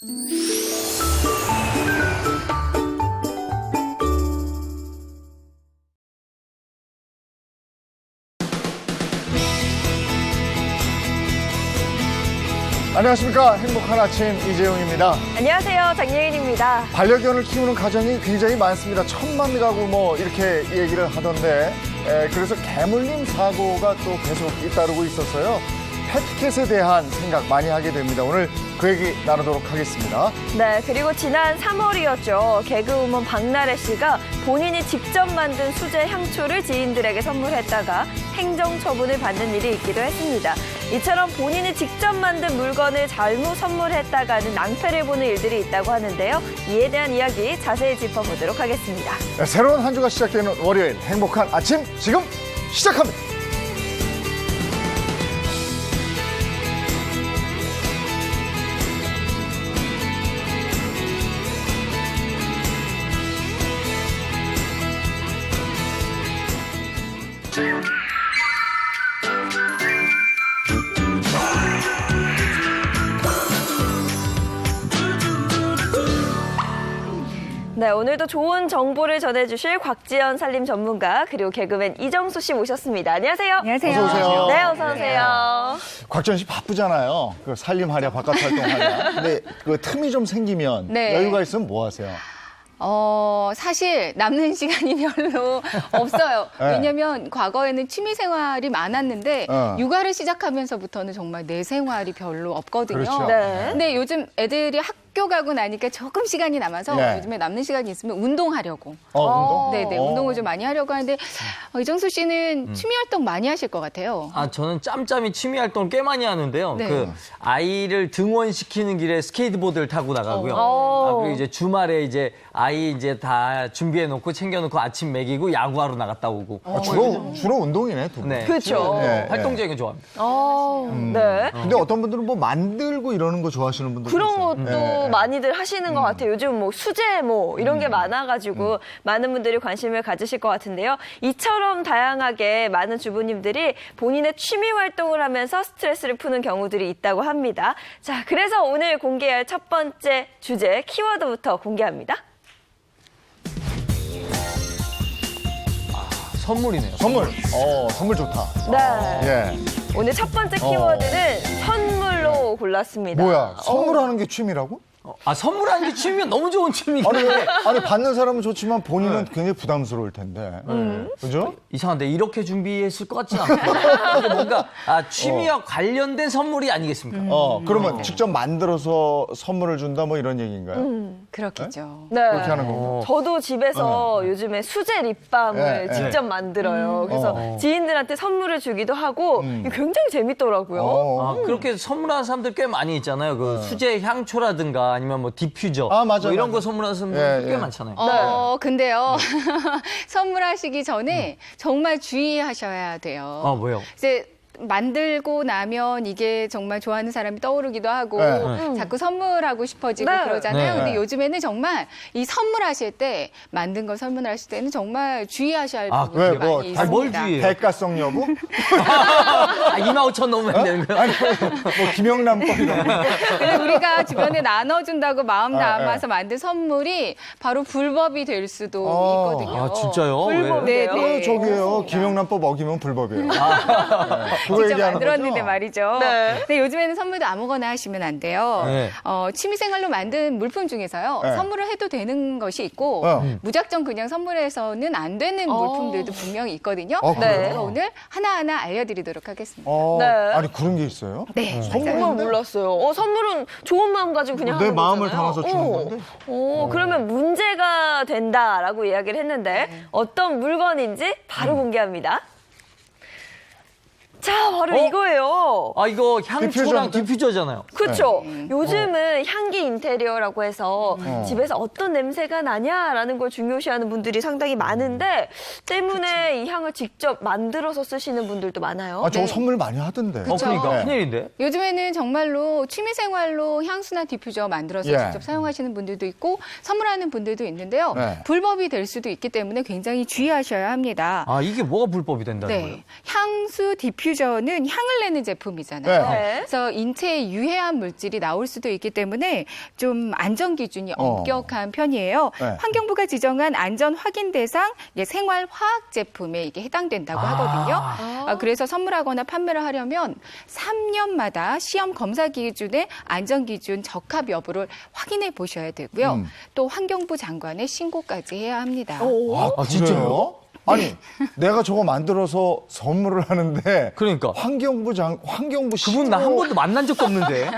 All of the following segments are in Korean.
안녕하십니까. 행복한 아침 이재용입니다. 안녕하세요. 장예인입니다. 반려견을 키우는 가정이 굉장히 많습니다. 1000만 가구 뭐 이렇게 얘기를 하던데 그래서 개물림 사고가 또 계속 잇따르고 있었어요. 펫캣에 대한 생각 많이 하게 됩니다. 오늘 그 얘기 나누도록 하겠습니다. 네, 그리고 지난 3월이었죠. 개그우먼 박나래 씨가 본인이 직접 만든 수제 향초를 지인들에게 선물했다가 행정처분을 받는 일이 있기도 했습니다. 이처럼 본인이 직접 만든 물건을 잘못 선물했다가는 낭패를 보는 일들이 있다고 하는데요. 이에 대한 이야기 자세히 짚어보도록 하겠습니다. 네, 새로운 한 주가 시작되는 월요일 행복한 아침 지금 시작합니다. 네, 오늘도 좋은 정보를 전해주실 곽지연 산림 전문가 그리고 개그맨 이정수 씨 모셨습니다. 안녕하세요. 안녕하세요. 어서 오세요. 네, 어서 오세요. 곽지연 씨 바쁘잖아요. 그 살림하랴 바깥 활동하랴. 근데 그 틈이 좀 생기면 네. 여유가 있으면 뭐 하세요? 사실 남는 시간이 별로 없어요. 네. 왜냐면 과거에는 취미 생활이 많았는데 육아를 시작하면서부터는 정말 내 생활이 별로 없거든요. 그렇죠. 네. 근데 요즘 애들이 학교 가고 나니까 조금 시간이 남아서 네. 요즘에 남는 시간이 있으면 운동하려고. 운동? 네네, 운동을 좀 많이 하려고 하는데 이정수 씨는 취미 활동 많이 하실 것 같아요. 저는 짬짬이 취미 활동을 꽤 많이 하는데요. 네. 그 아이를 등원시키는 길에 스케이트보드를 타고 나가고요. 그리고 이제 주말에 이제 아이 이제 다 준비해 놓고 챙겨 놓고 아침 먹이고 야구하러 나갔다 오고. 주로 운동이네, 두 분. 네. 그렇죠. 네. 활동적인 거 좋아합니다. 네. 근데 어떤 분들은 뭐 만들고 이러는 거 좋아하시는 분들도 그런 있어요. 것도 네. 많이들 하시는 것 같아요. 요즘 뭐 수제 뭐 이런 게 많아가지고 많은 분들이 관심을 가지실 것 같은데요. 이처럼 다양하게 많은 주부님들이 본인의 취미 활동을 하면서 스트레스를 푸는 경우들이 있다고 합니다. 자, 그래서 오늘 공개할 첫 번째 주제 키워드부터 공개합니다. 선물이네요. 선물 좋다. 네. 예. 오늘 첫 번째 키워드는 선물로 골랐습니다. 뭐야, 선물하는 게 취미라고? 선물하는 게 취미면 너무 좋은 취미인데. 아니, 받는 사람은 좋지만 본인은 굉장히 부담스러울 텐데. 그죠? 이상한데 이렇게 준비했을 것 같지 않아요. 이게 뭔가 취미와 관련된 선물이 아니겠습니까? 그러면 직접 만들어서 선물을 준다 뭐 이런 얘기인가요? 그렇겠죠. 네. 그렇게 하는 거고. 저도 집에서 요즘에 수제 립밤을 네, 직접 만들어요. 그래서 지인들한테 선물을 주기도 하고 이게 굉장히 재밌더라고요. 그렇게 선물하는 사람들 꽤 많이 있잖아요. 그 수제 향초라든가 아니면 뭐 디퓨저 맞아, 뭐 이런 맞아. 거 선물하는 사람들 꽤 예. 많잖아요. 근데요. 선물하시기 전에 정말 주의하셔야 돼요. 뭐요? 이제 만들고 나면 이게 정말 좋아하는 사람이 떠오르기도 하고 자꾸 선물하고 싶어지고 네. 그러잖아요. 네. 근데 요즘에는 정말 이 선물하실 때 만든 걸 선물하실 때는 정말 주의하셔야 할 부분이 왜, 뭐, 많이 뭘 있습니다. 주의해요? 대가성 여부? 2만 5천 넘으면 되는 거예요? 아니, 뭐, 김영란법 이런 거. 그래서 우리가 주변에 나눠준다고 마음 담아서 만든 선물이 바로 불법이 될 수도 있거든요. 진짜요? 불법이에요? 네. 저기요. 김영란법 어기면 불법이에요. 네. 그거 직접 얘기하는 만들었는데 거죠? 말이죠. 네. 근데 요즘에는 선물도 아무거나 하시면 안 돼요. 네. 취미생활로 만든 물품 중에서요. 네. 선물을 해도 되는 것이 있고 무작정 그냥 선물해서는 안 되는 물품들도 분명히 있거든요. 그래요? 그래서 오늘 하나하나 알려드리도록 하겠습니다. 네. 아니, 그런 게 있어요? 네. 정말 몰랐어요. 선물은 좋은 마음 가지고 그냥 내 하는 마음을 거잖아요. 담아서 주는 건데? 그러면 문제가 된다라고 이야기를 했는데 어떤 물건인지 바로 공개합니다. 자, 바로 이거예요. 이거 향초랑 디퓨저인데? 디퓨저잖아요. 그렇죠. 요즘은 향기 인테리어라고 해서 집에서 어떤 냄새가 나냐라는 걸 중요시하는 분들이 상당히 많은데 때문에 이 향을 직접 만들어서 쓰시는 분들도 많아요. 저거 선물 많이 하던데. 그러니까 네. 큰일인데. 요즘에는 정말로 취미생활로 향수나 디퓨저 만들어서 예. 직접 사용하시는 분들도 있고 선물하는 분들도 있는데요. 네. 불법이 될 수도 있기 때문에 굉장히 주의하셔야 합니다. 이게 뭐가 불법이 된다는 거예요? 네, 향수 디퓨저 디퓨저는 향을 내는 제품이잖아요. 네. 그래서 인체에 유해한 물질이 나올 수도 있기 때문에 좀 안전 기준이 엄격한 편이에요. 네. 환경부가 지정한 안전 확인 대상 생활화학 제품에 이게 해당된다고 하거든요. 그래서 선물하거나 판매를 하려면 3년마다 시험 검사 기준의 안전 기준 적합 여부를 확인해 보셔야 되고요. 또 환경부 장관에 신고까지 해야 합니다. 아, 진짜요? 아니, 내가 저거 만들어서 선물을 하는데 그러니까. 환경부 그분 나 한 번도 만난 적도 없는데.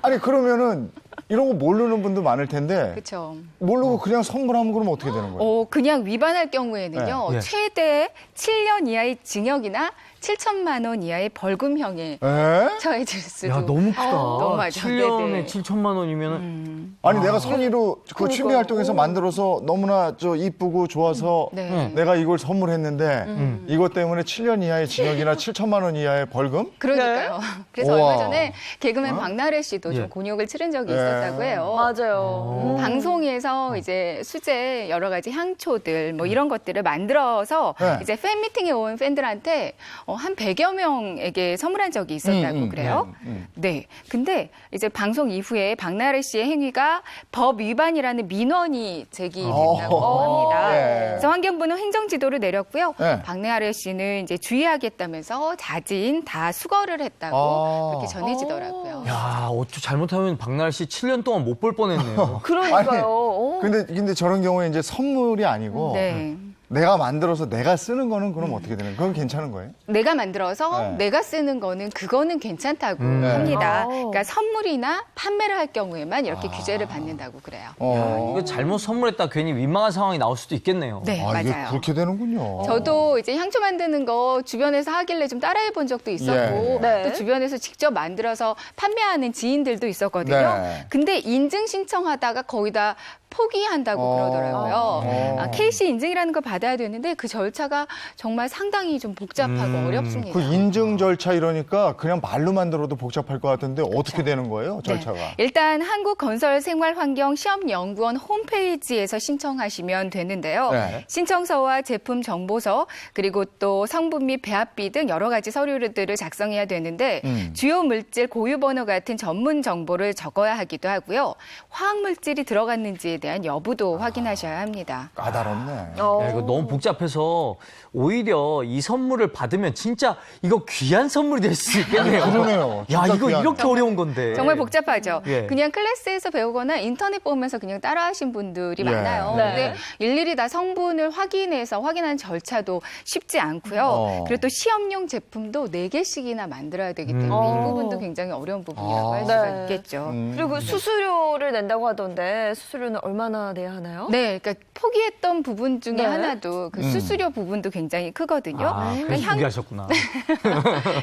아니 그러면은 이런 거 모르는 분도 많을 텐데 그렇죠. 모르고 그냥 선물하면 그러면 어떻게 되는 거예요? 그냥 위반할 경우에는요. 네. 최대 7년 이하의 징역이나 7천만 원 이하의 벌금형에 에? 처해질 수도. 야, 너무 크다. 너무 많죠. 7년에 네네. 7천만 원이면은. 아니 내가 선의로 그 취미 활동에서 만들어서 너무나 저 이쁘고 좋아서 네. 내가 이걸 선물했는데 이것 때문에 7년 이하의 징역이나 7천만 원 이하의 벌금? 그러니까요. 그래서 우와. 얼마 전에 개그맨 박나래 씨도 좀 예. 곤욕을 치른 적이 예. 있었다고 해요. 맞아요. 방송에서 이제 수제 여러 가지 향초들 뭐 이런 것들을 만들어서 네. 이제 팬 미팅에 온 팬들한테 한 100여 명에게 선물한 적이 있었다고 그래요. 네. 근데 이제 방송 이후에 박나래 씨의 행위가 법 위반이라는 민원이 제기됐다고 합니다. 네. 그래서 환경부는 행정 지도를 내렸고요. 네. 박나래 씨는 이제 주의하겠다면서 자진 다 수거를 했다고 그렇게 전해지더라고요. 야, 어쩌 잘못하면 박나래 씨 7년 동안 못 볼 뻔했네요. 그러니까요. 근데 저런 경우에 이제 선물이 아니고 네. 내가 만들어서 내가 쓰는 거는 그럼 어떻게 되는 거예요? 그건 괜찮은 거예요? 내가 만들어서 네. 내가 쓰는 거는 그거는 괜찮다고 합니다. 그러니까 선물이나 판매를 할 경우에만 이렇게 규제를 받는다고 그래요. 이거 잘못 선물했다 괜히 민망한 상황이 나올 수도 있겠네요. 네, 이게 맞아요. 그렇게 되는군요. 저도 이제 향초 만드는 거 주변에서 하길래 좀 따라해 본 적도 있었고 예. 네. 또 주변에서 직접 만들어서 판매하는 지인들도 있었거든요. 네. 근데 인증 신청하다가 거의 다 포기한다고 그러더라고요. KC 인증이라는 걸 받아야 되는데 그 절차가 정말 상당히 좀 복잡하고 어렵습니다. 그 인증 절차 이러니까 그냥 말로만 들어도 복잡할 것 같은데 어떻게 되는 거예요, 절차가? 네. 일단 한국건설생활환경시험연구원 홈페이지에서 신청하시면 되는데요. 네. 신청서와 제품 정보서 그리고 또 성분 및 배합비 등 여러 가지 서류들을 작성해야 되는데 주요 물질 고유 번호 같은 전문 정보를 적어야 하기도 하고요. 화학 물질이 들어갔는지에 대한 여부도 확인하셔야 합니다. 까다롭네. 야, 이거 너무 복잡해서 오히려 이 선물을 받으면 진짜 이거 귀한 선물이 될 수 있겠네요. 그러네요. 야, 진짜 이거 귀한. 이렇게 어려운 건데. 정말 복잡하죠. 예. 그냥 클래스에서 배우거나 인터넷 보면서 그냥 따라하신 분들이 예. 많아요. 네. 근데 일일이 다 성분을 확인하는 절차도 쉽지 않고요. 그리고 또 시험용 제품도 4개씩이나 만들어야 되기 때문에 이 부분도 굉장히 어려운 부분이라고 할 수가 네. 있겠죠. 그리고 수수료를 낸다고 하던데 수수료는 얼마나 내야 하나요? 네, 그러니까 포기했던 부분 중에 네. 하나도 그 수수료 부분도 굉장히 크거든요. 아, 그러니까 그래서 포기하셨구나.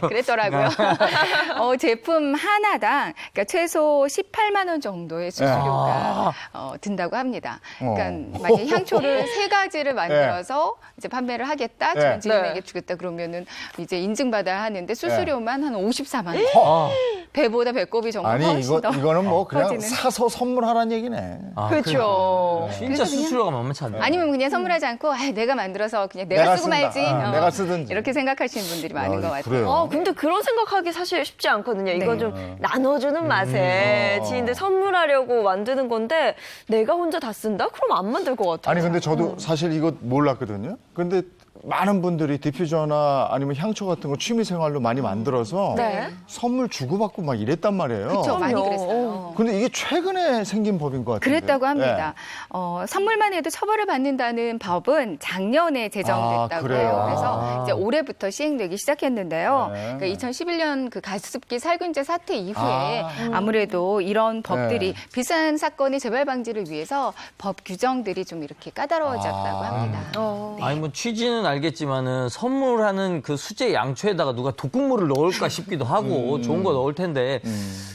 그랬더라고요. 제품 하나당 그러니까 최소 18만 원 정도의 수수료가 든다고 합니다. 그러니까 만약에 향초를 3가지를 만들어서 이제 판매를 하겠다, 주변 지인에게 주겠다 그러면은 이제 인증받아야 하는데 수수료만 한 54만 원. 배보다 배꼽이 정말 아니, 훨씬 더 이거는 뭐 그냥 커지는. 사서 선물하라는 얘기네. 아, 그렇죠. 진짜 수수료가 만만치 않네. 아니면 그냥 선물하지 않고 내가 만들어서 그냥 내가 쓰고 쓴다. 말지. 내가 쓰든지. 이렇게 생각하시는 분들이 많은 것 같아요. 그래요. 근데 그런 생각하기 사실 쉽지 않거든요. 이거 네. 좀 나눠주는 맛에 지인들 선물하려고 만드는 건데 내가 혼자 다 쓴다? 그럼 안 만들 것 같아요. 아니 근데 저도 사실 이거 몰랐거든요. 근데 많은 분들이 디퓨저나 아니면 향초 같은 거 취미 생활로 많이 만들어서 네. 선물 주고받고 막 이랬단 말이에요. 그렇죠. 많이 그럼요. 그랬어요. 근데 이게 최근에 생긴 법인 것 같아요. 그랬다고 합니다. 선물만 해도 처벌을 받는다는 법은 작년에 제정됐다고 그래요? 해요. 그래서 이제 올해부터 시행되기 시작했는데요. 네. 그러니까 2011년 그 가습기 살균제 사태 이후에 아무래도 이런 법들이 네. 비싼 사건의 재발 방지를 위해서 법 규정들이 좀 이렇게 까다로워졌다고 합니다. 아니 뭐 취지는 알겠지만은 선물하는 그 수제 양초에다가 누가 독극물을 넣을까 싶기도 하고 좋은 거 넣을 텐데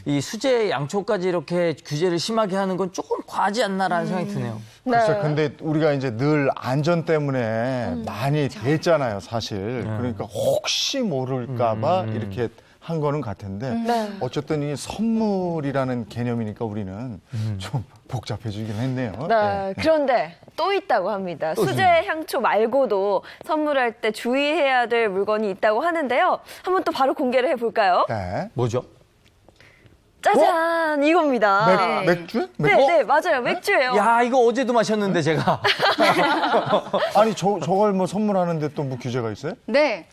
이 수제 양초까지 이렇게 규제를 심하게 하는 건 조금 과하지 않나라는 생각이 드네요. 글쎄, 근데 우리가 이제 늘 안전 때문에 많이 됐잖아요, 사실. 그러니까 혹시 모를까봐 이렇게 한 거는 같은데 네. 어쨌든 이 선물이라는 개념이니까 우리는 좀 복잡해지긴 했네요. 네, 그런데 또 있다고 합니다. 수제 향초 말고도 선물할 때 주의해야 될 물건이 있다고 하는데요. 한번 또 바로 공개를 해볼까요? 네. 뭐죠? 짜잔! 이겁니다. 맥주? 네, 맞아요. 맥주예요. 야, 이거 어제도 마셨는데 제가. 아니 저걸 뭐 선물하는데 또 뭐 규제가 있어요? 네.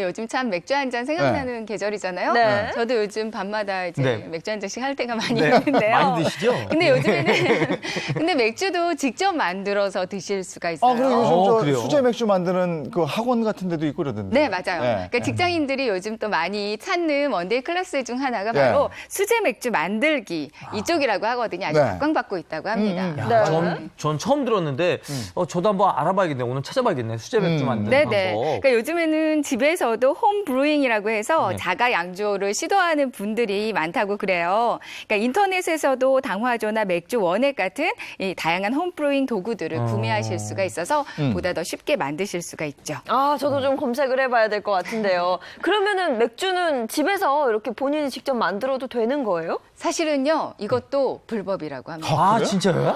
요즘 참 맥주 한 잔 생각나는 계절이잖아요. 네. 저도 요즘 밤마다 이제 네. 맥주 한 잔씩 할 때가 많이 네. 있는데요. 많이 드시죠? 근데 요즘에는 근데 맥주도 직접 만들어서 드실 수가 있어요. 아, 그리고 요즘 저 그래요? 수제 맥주 만드는 그 학원 같은 데도 있고 그러던데. 네, 맞아요. 그러니까 직장인들이 요즘 또 많이 찾는 원데이 클래스 중 하나가 네. 바로 수제 맥주 만들기 이쪽이라고 하거든요. 아주 네. 각광받고 있다고 합니다. 야, 네. 전 처음 들었는데 저도 한번 알아봐야겠네. 오늘 찾아봐야겠네. 수제 맥주 만드는 네네. 방법. 그러니까 요즘에는 집에서도 홈 브루잉이라고 해서 네. 자가 양조를 시도하는 분들이 많다고 그래요. 그러니까 인터넷에서도 당화조나 맥주 원액 같은 이 다양한 홈 브루잉 도구들을 구매하실 수가 있어서 보다 더 쉽게 만드실 수가 있죠. 아, 저도 좀 검색을 해봐야 될 것 같은데요. 그러면은 맥주는 집에서 이렇게 본인이 직접 만들어도 되는 거예요? 사실은요, 이것도 불법이라고 합니다. 아, 그래요? 진짜요?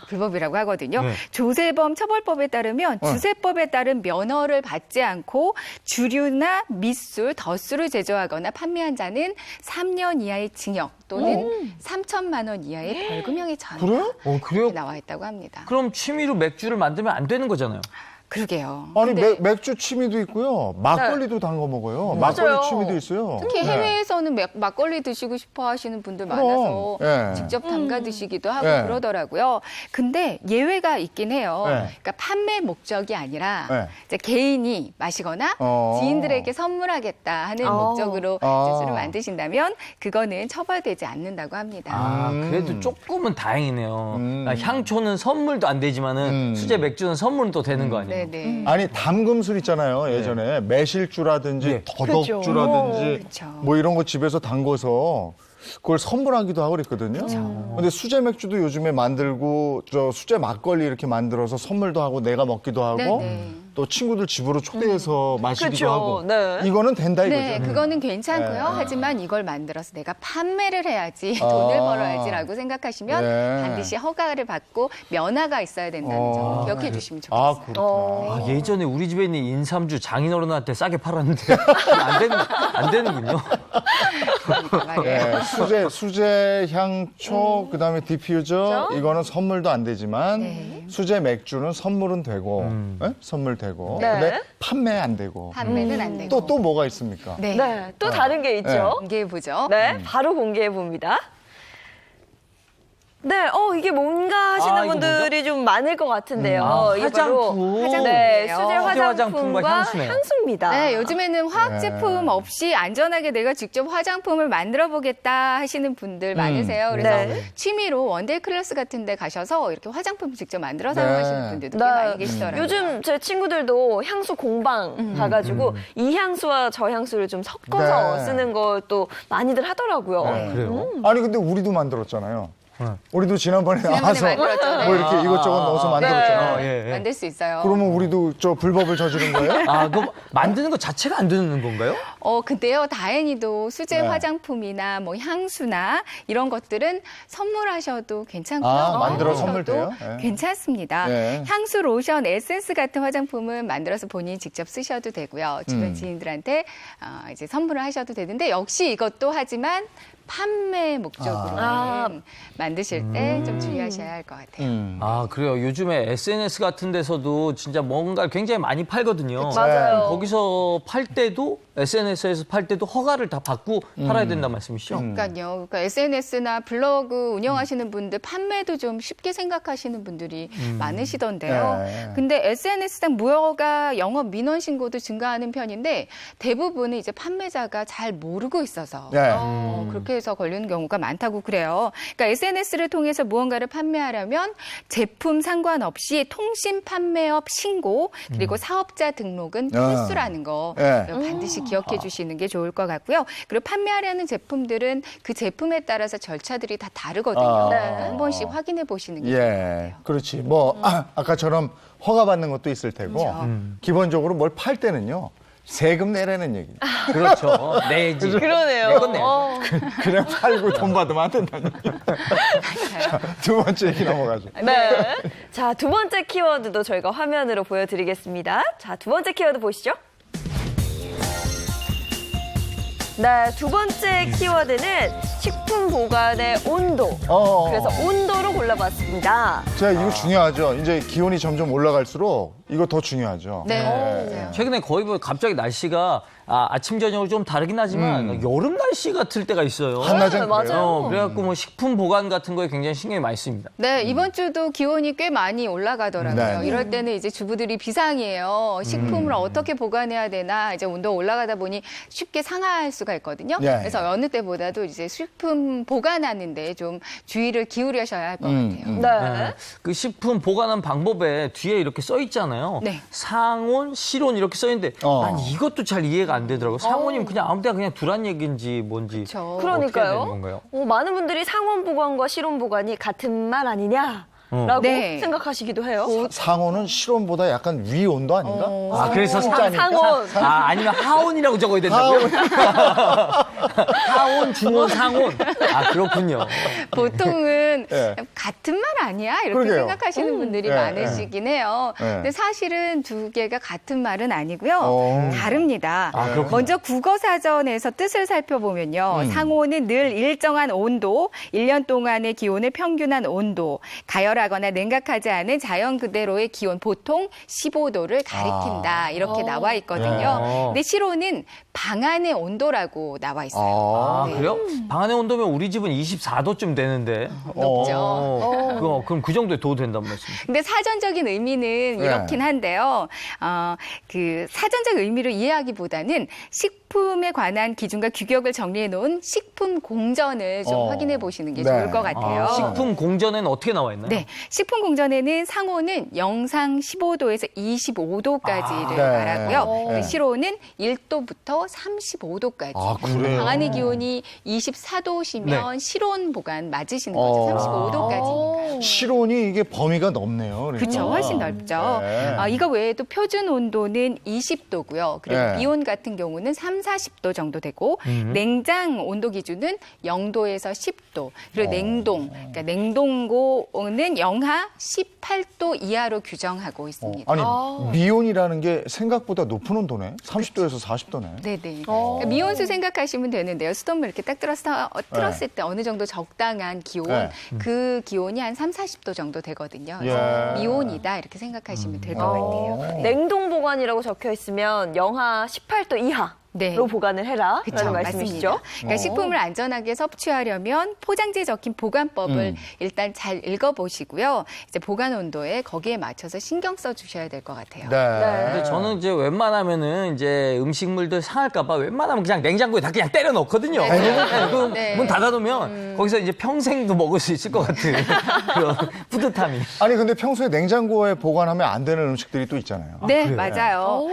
불법이라고 하거든요. 네. 조세범 처벌법에 따르면 주세법에 따른 면허를 받지 않고 주류나 밑술, 덧술을 제조하거나 판매한 자는 3년 이하의 징역 또는 3천만 원 이하의 벌금형에 그래요? 처한다. 그래요? 나와 있다고 합니다. 그럼 취미로 맥주를 만들면 안 되는 거잖아요. 그러게요. 아니 근데 맥주 취미도 있고요. 막걸리도 담궈 먹어요. 막걸리 맞아요. 취미도 있어요. 특히 네. 해외에서는 막걸리 드시고 싶어 하시는 분들 그럼. 많아서 예. 직접 담가 드시기도 하고 예. 그러더라고요. 근데 예외가 있긴 해요. 예. 그러니까 판매 목적이 아니라 예. 이제 개인이 마시거나 지인들에게 선물하겠다 하는 목적으로 이제 술을 만드신다면 그거는 처벌되지 않는다고 합니다. 아, 그래도 조금은 다행이네요. 아, 향초는 선물도 안 되지만은 수제 맥주는 선물은 또 되는 거 아니에요? 네네. 아니 담금술 있잖아요. 예전에 매실주라든지 네. 더덕주라든지 그렇죠. 뭐 이런 거 집에서 담궈서 그걸 선물하기도 하고 그랬거든요. 근데 수제 맥주도 요즘에 만들고 저 수제 막걸리 이렇게 만들어서 선물도 하고 내가 먹기도 하고 네네. 또 친구들 집으로 초대해서 마시기도 그렇죠. 하고 네. 이거는 된다 이거죠. 네, 그거는 괜찮고요. 네. 하지만 이걸 만들어서 내가 판매를 해야지 돈을 벌어야지라고 생각하시면 네. 반드시 허가를 받고 면허가 있어야 된다는 점을 기억해 주시면 아, 좋겠어요. 그렇구나. 아, 예전에 우리 집에 있는 인삼주 장인어른한테 싸게 팔았는데 안 되는군요. 그러니까 말이에요. 예, 수제 향초 그다음에 디퓨저 이거는 선물도 안 되지만 네. 수제 맥주는 선물은 되고 예? 선물 되고 네. 근데 판매 안 되고 판매는 안 되고. 또 뭐가 있습니까? 네. 네, 또 다른 게 있죠. 공개해 보죠. 네, 바로 공개해 봅니다. 네, 이게 뭔가 하시는 아, 이거 분들이 좀 많을 것 같은데요. 아, 이게 바로 화장품. 네, 화장품이에요. 수제 화장품과 화장품과 향수네요. 향수입니다. 네, 요즘에는 화학 제품 없이 안전하게 내가 직접 화장품을 만들어 보겠다 하시는 분들 많으세요. 그래서 네. 취미로 원데이 클래스 같은 데 가셔서 이렇게 화장품 직접 만들어 네. 사용하시는 분들도 꽤 많이 계시더라고요. 요즘 제 친구들도 향수 공방 가가지고 이 향수와 저 향수를 좀 섞어서 네. 쓰는 걸 또 많이들 하더라고요. 네. 그래요? 아니 근데 우리도 만들었잖아요. 네. 우리도 지난번에 나와서 만들었죠. 네. 뭐 이렇게 이것저것 넣어서 만들었잖아요. 예, 예. 만들 수 있어요. 그러면 우리도 저 불법을 저지른 거예요? 아, 그 만드는 것 자체가 안 되는 건가요? 근데요, 다행히도 수제 네. 화장품이나 뭐 향수나 이런 것들은 선물하셔도 괜찮고요. 아, 만들어 하셔도 선물 돼요? 네. 괜찮습니다. 네. 향수, 로션, 에센스 같은 화장품은 만들어서 본인이 직접 쓰셔도 되고요. 주변 지인들한테 이제 선물을 하셔도 되는데 역시 이것도 하지만 판매 목적으로는 만드실 때 좀 주의하셔야 할 것 같아요. 아, 그래요. 요즘에 SNS 같은 데서도 진짜 뭔가를 굉장히 많이 팔거든요. 맞아요. 거기서 팔 때도 SNS에서 팔 때도 허가를 다 받고 팔아야 된다는 말씀이시죠? 그러니까요. 그러니까 SNS나 블로그 운영하시는 분들 판매도 좀 쉽게 생각하시는 분들이 많으시던데요. 네. 근데 SNS상 무허가 영업 민원 신고도 증가하는 편인데 대부분은 이제 판매자가 잘 모르고 있어서 네. 그렇게 해서 걸리는 경우가 많다고 그래요. 그러니까 SNS를 통해서 무언가를 판매하려면 제품 상관없이 통신 판매업 신고 그리고 사업자 등록은 필수라는 거 네. 반드시 기억해 주시는 게 좋을 것 같고요. 그리고 판매하려는 제품들은 그 제품에 따라서 절차들이 다 다르거든요. 네. 한 번씩 확인해 보시는 게 좋을 것 예, 같아요. 그렇지. 뭐 아까처럼 허가 받는 것도 있을 테고 그렇죠. 기본적으로 뭘 팔 때는요. 세금 내라는 얘기. 그렇죠. 내지. 그러네요. 내건 내야죠. 그냥 팔고 돈 받으면 안 된다는 얘기. 자, 두 번째 얘기 넘어가죠. 네. 자, 두 번째 키워드도 저희가 화면으로 보여드리겠습니다. 자, 두 번째 키워드 보시죠. 네, 두 번째 키워드는 식품 보관의 온도. 그래서 온도로 골라봤습니다. 자, 이거 중요하죠. 이제 기온이 점점 올라갈수록 이거 더 중요하죠. 네, 맞아요. 최근에 거의 뭐 갑자기 날씨가 아침 저녁으로 좀 다르긴 하지만 여름 날씨 같을 때가 있어요. 한낮엔 네, 맞아요. 그래요. 그래갖고 뭐 식품 보관 같은 거에 굉장히 신경이 많이 씁니다. 네, 이번 주도 기온이 꽤 많이 올라가더라고요. 네. 이럴 때는 이제 주부들이 비상이에요. 식품을 어떻게 보관해야 되나, 이제 온도가 올라가다 보니 쉽게 상할 수가 있거든요. 예. 그래서 어느 때보다도 이제 식품 보관하는데 좀 주의를 기울이셔야 할 것 같아요. 네. 그 식품 보관한 방법에 뒤에 이렇게 써 있잖아요. 네. 상온, 실온 이렇게 써 있는데 난 이것도 잘 이해가 안 되더라고요. 상온이면 그냥 아무 데나 그냥 두란 얘기인지 뭔지. 그렇죠. 어떻게 해야 되는 그러니까요. 건가요? 많은 분들이 상온 보관과 실온 보관이 같은 말 아니냐라고 네. 생각하시기도 해요. 상온은 실온보다 약간 위 온도 아닌가? 아, 그래서 상온. 아니면 하온이라고 적어야 된다고요? 하온, 중온, 상온. 아, 그렇군요. 보통은 네. 같은 말 아니야? 이렇게 그러게요. 생각하시는 분들이 네, 많으시긴 해요. 네. 근데 사실은 두 개가 같은 말은 아니고요. 다릅니다. 아, 그렇군요. 먼저 국어사전에서 뜻을 살펴보면요. 상온은 늘 일정한 온도, 1년 동안의 기온을 평균한 온도, 가열하거나 냉각하지 않은 자연 그대로의 기온, 보통 15도를 가리킨다. 이렇게 나와 있거든요. 네. 근데 실온은 방 안의 온도라고 나와 있어요. 아, 그래요? 방 안의 온도면 우리 집은 24도쯤 되는데. 높죠. 그럼 그 정도에 도 된단 말씀이죠. 근데 사전적인 의미는 이렇긴 한데요. 그 사전적 의미를 이해하기보다는 식품에 관한 기준과 규격을 정리해 놓은 식품 공전을 좀 확인해 보시는 게 네. 좋을 것 같아요. 식품 공전에는 어떻게 나와 있나요? 네, 식품 공전에는 상온은 영상 15도에서 25도까지를 네. 말하고요. 네. 실온은 1도부터 35도까지. 아, 그래요? 방 안의 기온이 24도시면 실온 보관 맞으시는 거죠. 35도까지. 실온이 이게 범위가 넓네요. 그러니까. 그렇죠. 훨씬 넓죠. 네. 이거 외에도 표준 온도는 20도고요. 그리고 네. 미온 같은 경우는 3, 40도 정도 되고 냉장 온도 기준은 0도에서 10도. 그리고 냉동, 그러니까 냉동고는 영하 18도 이하로 규정하고 있습니다. 아니, 미온이라는 게 생각보다 높은 온도네. 30도에서 40도네. 네네. 그러니까 미온수 생각하시면 되는데요. 수돗물 이렇게 딱 틀었을 때 어느 정도 적당한 기온, 네. 그 기온이 한 3, 40도 정도 되거든요. 그래서 예. 미온이다 이렇게 생각하시면 될 것 같아요. 냉동 보관이라고 적혀 있으면 영하 18도 이하로 네. 보관을 해라. 그렇죠, 라는 말씀이시죠? 맞습니다. 그러니까 식품을 안전하게 섭취하려면 포장지에 적힌 보관법을 일단 잘 읽어보시고요. 이제 보관 온도에 거기에 맞춰서 신경 써 주셔야 될 것 같아요. 네. 근데 저는 이제 웬만하면은 이제 음식물들 상할까봐 웬만하면 그냥 냉장고에 다 그냥 때려 넣거든요. 네. 문 닫아놓으면 거기서 이제 평생도 먹을 수 있을 것 같은 그런 뿌듯함이. 아니, 근데 평소에 냉장고에 보관하면 안 되는 음식들이 또 있잖아요. 네, 맞아요.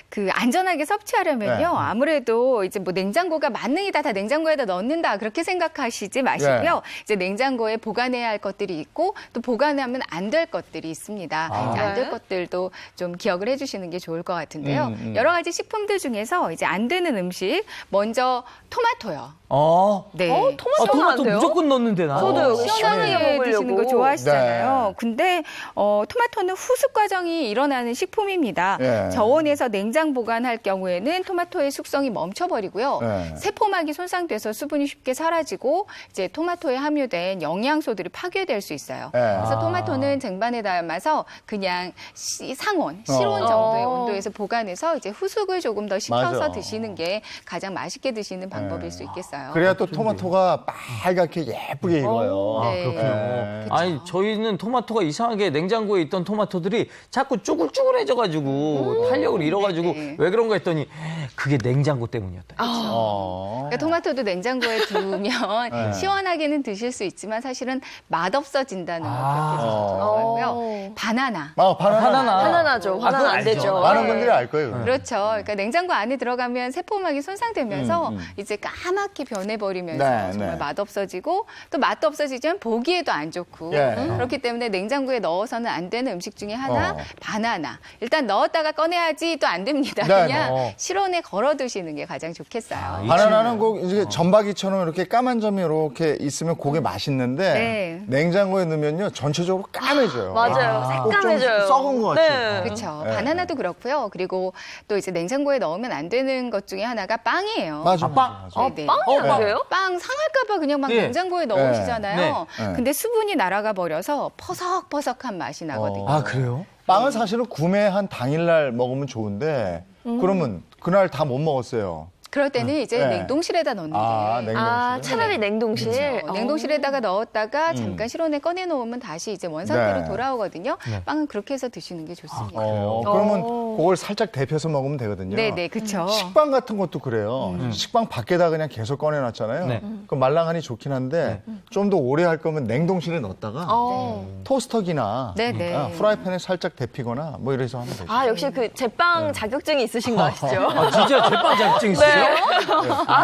그 안전하게 섭취하려면요. 네. 아무래도 이제 뭐 냉장고가 만능이다, 다 냉장고에다 넣는다 그렇게 생각하시지 마시고요. 이제 냉장고에 보관해야 할 것들이 있고 또 보관하면 안 될 것들이 있습니다. 안 될 것들도 좀 기억을 해주시는 게 좋을 것 같은데요. 여러 가지 식품들 중에서 이제 안 되는 음식 먼저 토마토요. 네. 토마토는 안 돼요? 무조건 넣는데 나. 저도요. 시원하게 시원하게 드시는 거 먹으려고. 좋아하시잖아요. 근데 토마토는 후숙 과정이 일어나는 식품입니다. 예. 저온에서 냉장 보관할 경우에는 토마토의 숙성이 멈춰버리고요. 예. 세포막이 손상돼서 수분이 쉽게 사라지고 이제 토마토에 함유된 영양소들이 파괴될 수 있어요. 예. 그래서 토마토는 쟁반에 담아서 그냥 상온, 실온 정도의 온도에서 보관해서 이제 후숙을 조금 더 시켜서 맞아. 드시는 게 가장 맛있게 드시는 방법일 수 있겠어요. 그래야 또 토마토가 빨갛게 예쁘게 익어요. 네. 그렇군요. 네. 아니 저희는 토마토가 이상하게 냉장고에 있던 토마토들이 자꾸 쭈글쭈글해져가지고 탄력을 잃어가지고 네. 왜 그런가 했더니 그게 냉장고 때문이었다. 그러니까 토마토도 냉장고에 두면 시원하게는 드실 수 있지만 사실은 맛없어진다는 거 그렇게 생각하고요. 바나나. 바나나. 바나나죠. 바나나 그거 안 알죠. 되죠. 많은 네. 분들이 알 거예요. 그렇죠. 그러니까 냉장고 안에 들어가면 세포막이 손상되면서 이제 까맣게 변해버리면서 네, 정말 네. 맛없어지고 또 맛도 없어지지만 보기에도 안 좋고 예. 그렇기 때문에 냉장고에 넣어서는 안 되는 음식 중에 하나 어. 바나나. 일단 넣었다가 꺼내야지 또 안 됩니다. 네, 그냥 네. 실온에 걸어 두시는 게 가장 좋겠어요. 바나나는 꼭 이제 전박이처럼 이렇게 까만 점이 이렇게 있으면 그게 맛있는데 네. 냉장고에 넣으면요 전체적으로 까매져요. 맞아요. 꼭좀 새까매져요. 썩은 것 같이. 네. 그렇죠. 네. 바나나도 그렇고요. 그리고 또 이제 냉장고에 넣으면 안 되는 것 중에 하나가 빵이에요. 맞아. 빵? 네, 네. 빵이 안 돼요? 빵 상할까봐 그냥 막 예. 냉장고에 넣으시잖아요. 네. 근데 수분이 날아가 버려서 퍼석퍼석한 맛이 나거든요. 아, 그래요? 빵은 사실은 구매한 당일날 먹으면 좋은데 그러면 그날 다 못 먹었어요. 그럴 때는 이제 네. 냉동실에다 넣는 게 냉동실에. 차라리 냉동실. 냉동실에다가 넣었다가 잠깐 실온에 꺼내 놓으면 다시 이제 원 상태로 네. 돌아오거든요. 빵은 그렇게 해서 드시는 게 좋습니다. 그러면 그걸 살짝 데펴서 먹으면 되거든요. 네, 그렇죠. 식빵 같은 것도 그래요. 식빵 밖에다 그냥 계속 꺼내놨잖아요. 네. 그 말랑하니 좋긴 한데 좀 더 오래 할 거면 냉동실에 넣었다가 토스터기나 네. 프라이팬에 살짝 데피거나 뭐 이래서 하면 되죠. 역시 그 제빵 자격증이 있으신 거 아시죠? 아, 진짜 제빵 자격증 있으세요?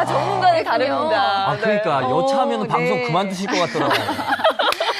전문가는 다릅니다. 아, 그러니까 여차하면 네. 방송 그만두실 것 같더라고요.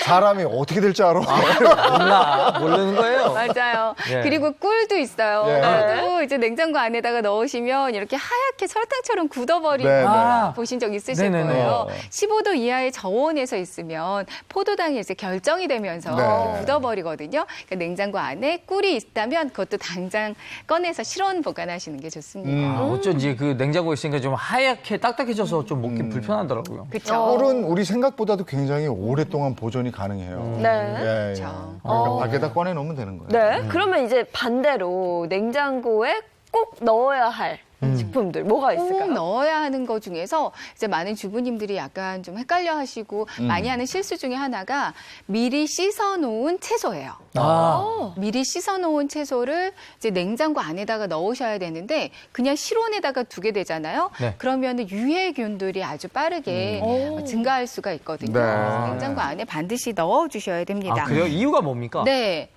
사람이 어떻게 될 줄 알아? 모르는 거예요. 맞아요. 예. 그리고 꿀도 있어요. 예. 꿀도 이제 냉장고 안에다가 넣으시면 이렇게 하얗게 설탕처럼 굳어버리는 네, 네. 거 보신 적 있으실 네네네. 거예요. 15도 이하의 저온에서 있으면 포도당이 이제 결정이 되면서 네. 굳어버리거든요. 그러니까 냉장고 안에 꿀이 있다면 그것도 당장 꺼내서 실온 보관하시는 게 좋습니다. 어쩐지 그 냉장고에 있으니까 좀 하얗게 딱딱해져서 좀 먹기 불편하더라고요. 그렇죠. 꿀은 우리 생각보다도 굉장히 오랫동안 보존이 가능해요. 네. 예, 그렇죠. 그러니까 밖에다 꺼내 놓으면 되는 거예요. 네. 그러면 이제 반대로 냉장고에 꼭 넣어야 할 식품들 뭐가 꼭 있을까요? 넣어야 하는 것 중에서 이제 많은 주부님들이 약간 좀 헷갈려 하시고 많이 하는 실수 중에 하나가 미리 씻어 놓은 채소예요. 미리 씻어 놓은 채소를 이제 냉장고 안에다가 넣으셔야 되는데 그냥 실온에다가 두게 되잖아요. 네. 그러면 유해균들이 아주 빠르게 증가할 수가 있거든요. 네. 그래서 냉장고 안에 반드시 넣어 주셔야 됩니다. 아, 그래요? 이유가 뭡니까? 네.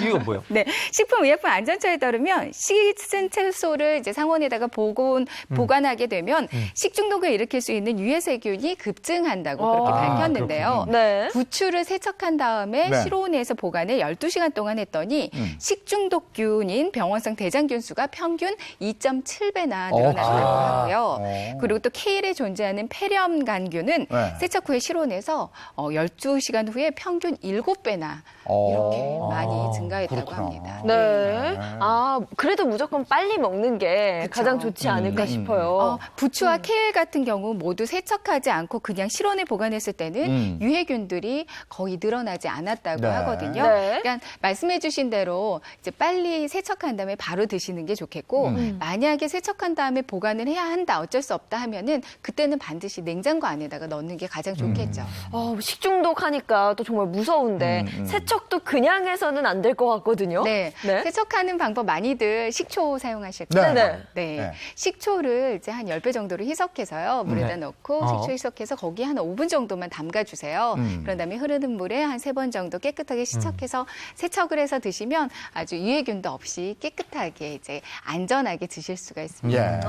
이유가 뭐예요? 네, 식품의약품안전처에 따르면 씻은 채소를 이제 상온에다가 보관하게 되면 식중독을 일으킬 수 있는 유해세균이 급증한다고 그렇게 밝혔는데요. 네. 부추를 세척한 다음에 네. 실온에서 보관을 12시간 동안 했더니 식중독균인 병원성 대장균 수가 평균 2.7배나 늘어났다고 하고요. 그리고 또 케일에 존재하는 폐렴간균은 네. 세척 후에 실온에서 12시간 후에 평균 7배나 이렇게 많이 증가했다고 그렇구나. 합니다. 네. 그래도 무조건 빨리 먹는 게 가장 좋지 않을까 싶어요. 부추와 케일 같은 경우 모두 세척하지 않고 그냥 실온에 보관했을 때는 유해균들이 거의 늘어나지 않았다고 네. 하거든요. 네. 그러니까 말씀해주신 대로 이제 빨리 세척한 다음에 바로 드시는 게 좋겠고 만약에 세척한 다음에 보관을 해야 한다, 어쩔 수 없다 하면은 그때는 반드시 냉장고 안에다가 넣는 게 가장 좋겠죠. 식중독 하니까 또 정말 무서운데 세척도 그냥 해서는 안 될 것 같거든요. 네. 네. 세척하는 방법 많이들 식초 사용하실 네. 거예요. 네. 네. 식초를 이제 한 10배 정도로 희석해서요. 물에다 네. 넣고 식초 희석해서 거기에 한 5분 정도만 담가주세요. 그런 다음에 흐르는 물에 한 3번 정도 깨끗하게 세척해서 세척을 해서 드시면 아주 유해균도 없이 깨끗하게 이제 안전하게 드실 수가 있습니다. 예.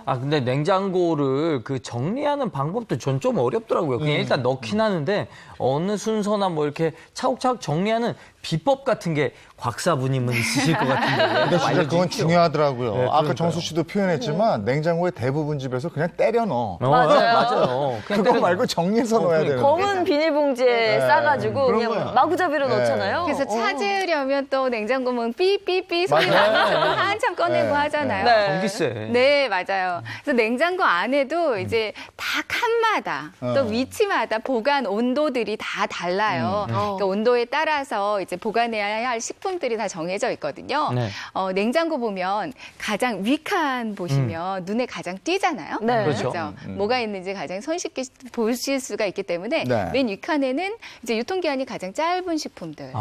아, 근데 냉장고를 그 정리하는 방법도 전 좀 어렵더라고요. 그냥 일단 넣긴 하는데 어느 순서나 뭐 이렇게 차곡차곡 정리하는 비법 같은 게 곽사부님은 있으실 것 같은데. 근데 진짜 그건 중요하더라고요. 네, 아까 그러니까요. 정수 씨도 표현했지만 냉장고에 대부분 집에서 그냥 때려 넣어. 맞아요. 그냥 그거 때려 말고 정리해서 넣어야 그러니까. 되는 검은 비닐봉지에 네. 싸가지고 그런 그냥 거야. 마구잡이로 네. 넣잖아요. 그래서 찾으려면 또 냉장고 문 삐삐삐 소리 맞아요. 나면서 또 한참 꺼내고 네. 하잖아요. 네. 전기세. 네, 맞아요. 그래서 냉장고 안에도 이제 다 칸마다 또 위치마다 보관 온도들이 다 달라요. 그러니까 온도에 따라서 이제 보관해야 할 식품 식품들이 다 정해져 있거든요. 네. 냉장고 보면 가장 위칸 보시면 눈에 가장 띄잖아요. 네. 그렇죠. 뭐가 있는지 가장 손쉽게 보실 수가 있기 때문에 네. 맨 위칸에는 이제 유통기한이 가장 짧은 식품들.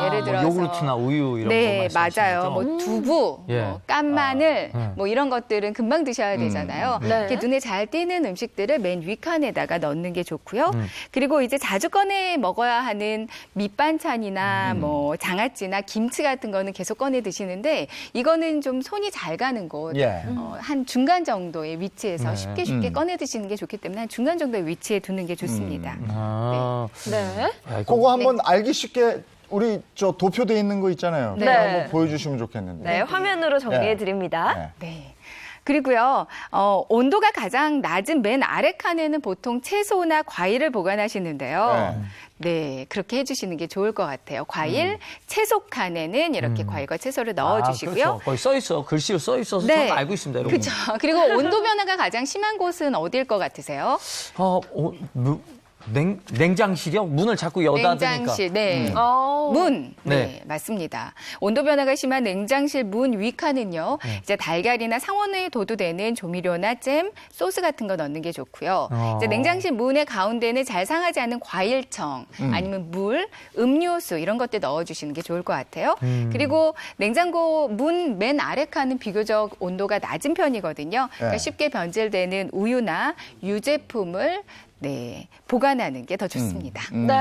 예를 들어서 요구르트나 우유 이런 네, 거 말씀하시는 맞아요. 거죠? 뭐 두부, 예. 뭐 깐마늘, 뭐 이런 것들은 금방 드셔야 되잖아요. 네. 이렇게 눈에 잘 띄는 음식들을 맨 위칸에다가 넣는 게 좋고요. 그리고 이제 자주 꺼내 먹어야 하는 밑반찬이나 뭐 장아찌나 김치 같은 거는 계속 꺼내 드시는데 이거는 좀 손이 잘 가는 곳, 예. 한 중간 정도의 위치에서 네. 쉽게 꺼내 드시는 게 좋기 때문에 한 중간 정도의 위치에 두는 게 좋습니다. 네. 야, 이거 그거 한번 알기 쉽게 우리 저 도표돼 있는 거 있잖아요. 네. 그거 한번 보여주시면 좋겠는데. 네, 화면으로 정리해 드립니다. 네. 네. 그리고요, 온도가 가장 낮은 맨 아래 칸에는 보통 채소나 과일을 보관하시는데요. 네, 그렇게 해주시는 게 좋을 것 같아요. 과일, 채소 칸에는 이렇게 과일과 채소를 넣어주시고요. 그렇죠. 거기 써 있어. 글씨로 써 있어서 네. 저는 알고 있습니다. 여러분. 그렇죠. 그리고 온도 변화가 가장 심한 곳은 어디일 것 같으세요? 냉장실이요? 문을 자꾸 여닫으니까. 냉장실, 네. 어. 문, 네, 네. 맞습니다. 온도 변화가 심한 냉장실 문 위칸은요, 이제 달걀이나 상온에 도두되는 조미료나 잼, 소스 같은 거 넣는 게 좋고요. 이제 냉장실 문의 가운데는 잘 상하지 않는 과일청, 아니면 물, 음료수 이런 것들 넣어주시는 게 좋을 것 같아요. 그리고 냉장고 문 맨 아래 칸은 비교적 온도가 낮은 편이거든요. 그러니까 네. 쉽게 변질되는 우유나 유제품을 네, 보관하는 게 더 좋습니다. 네.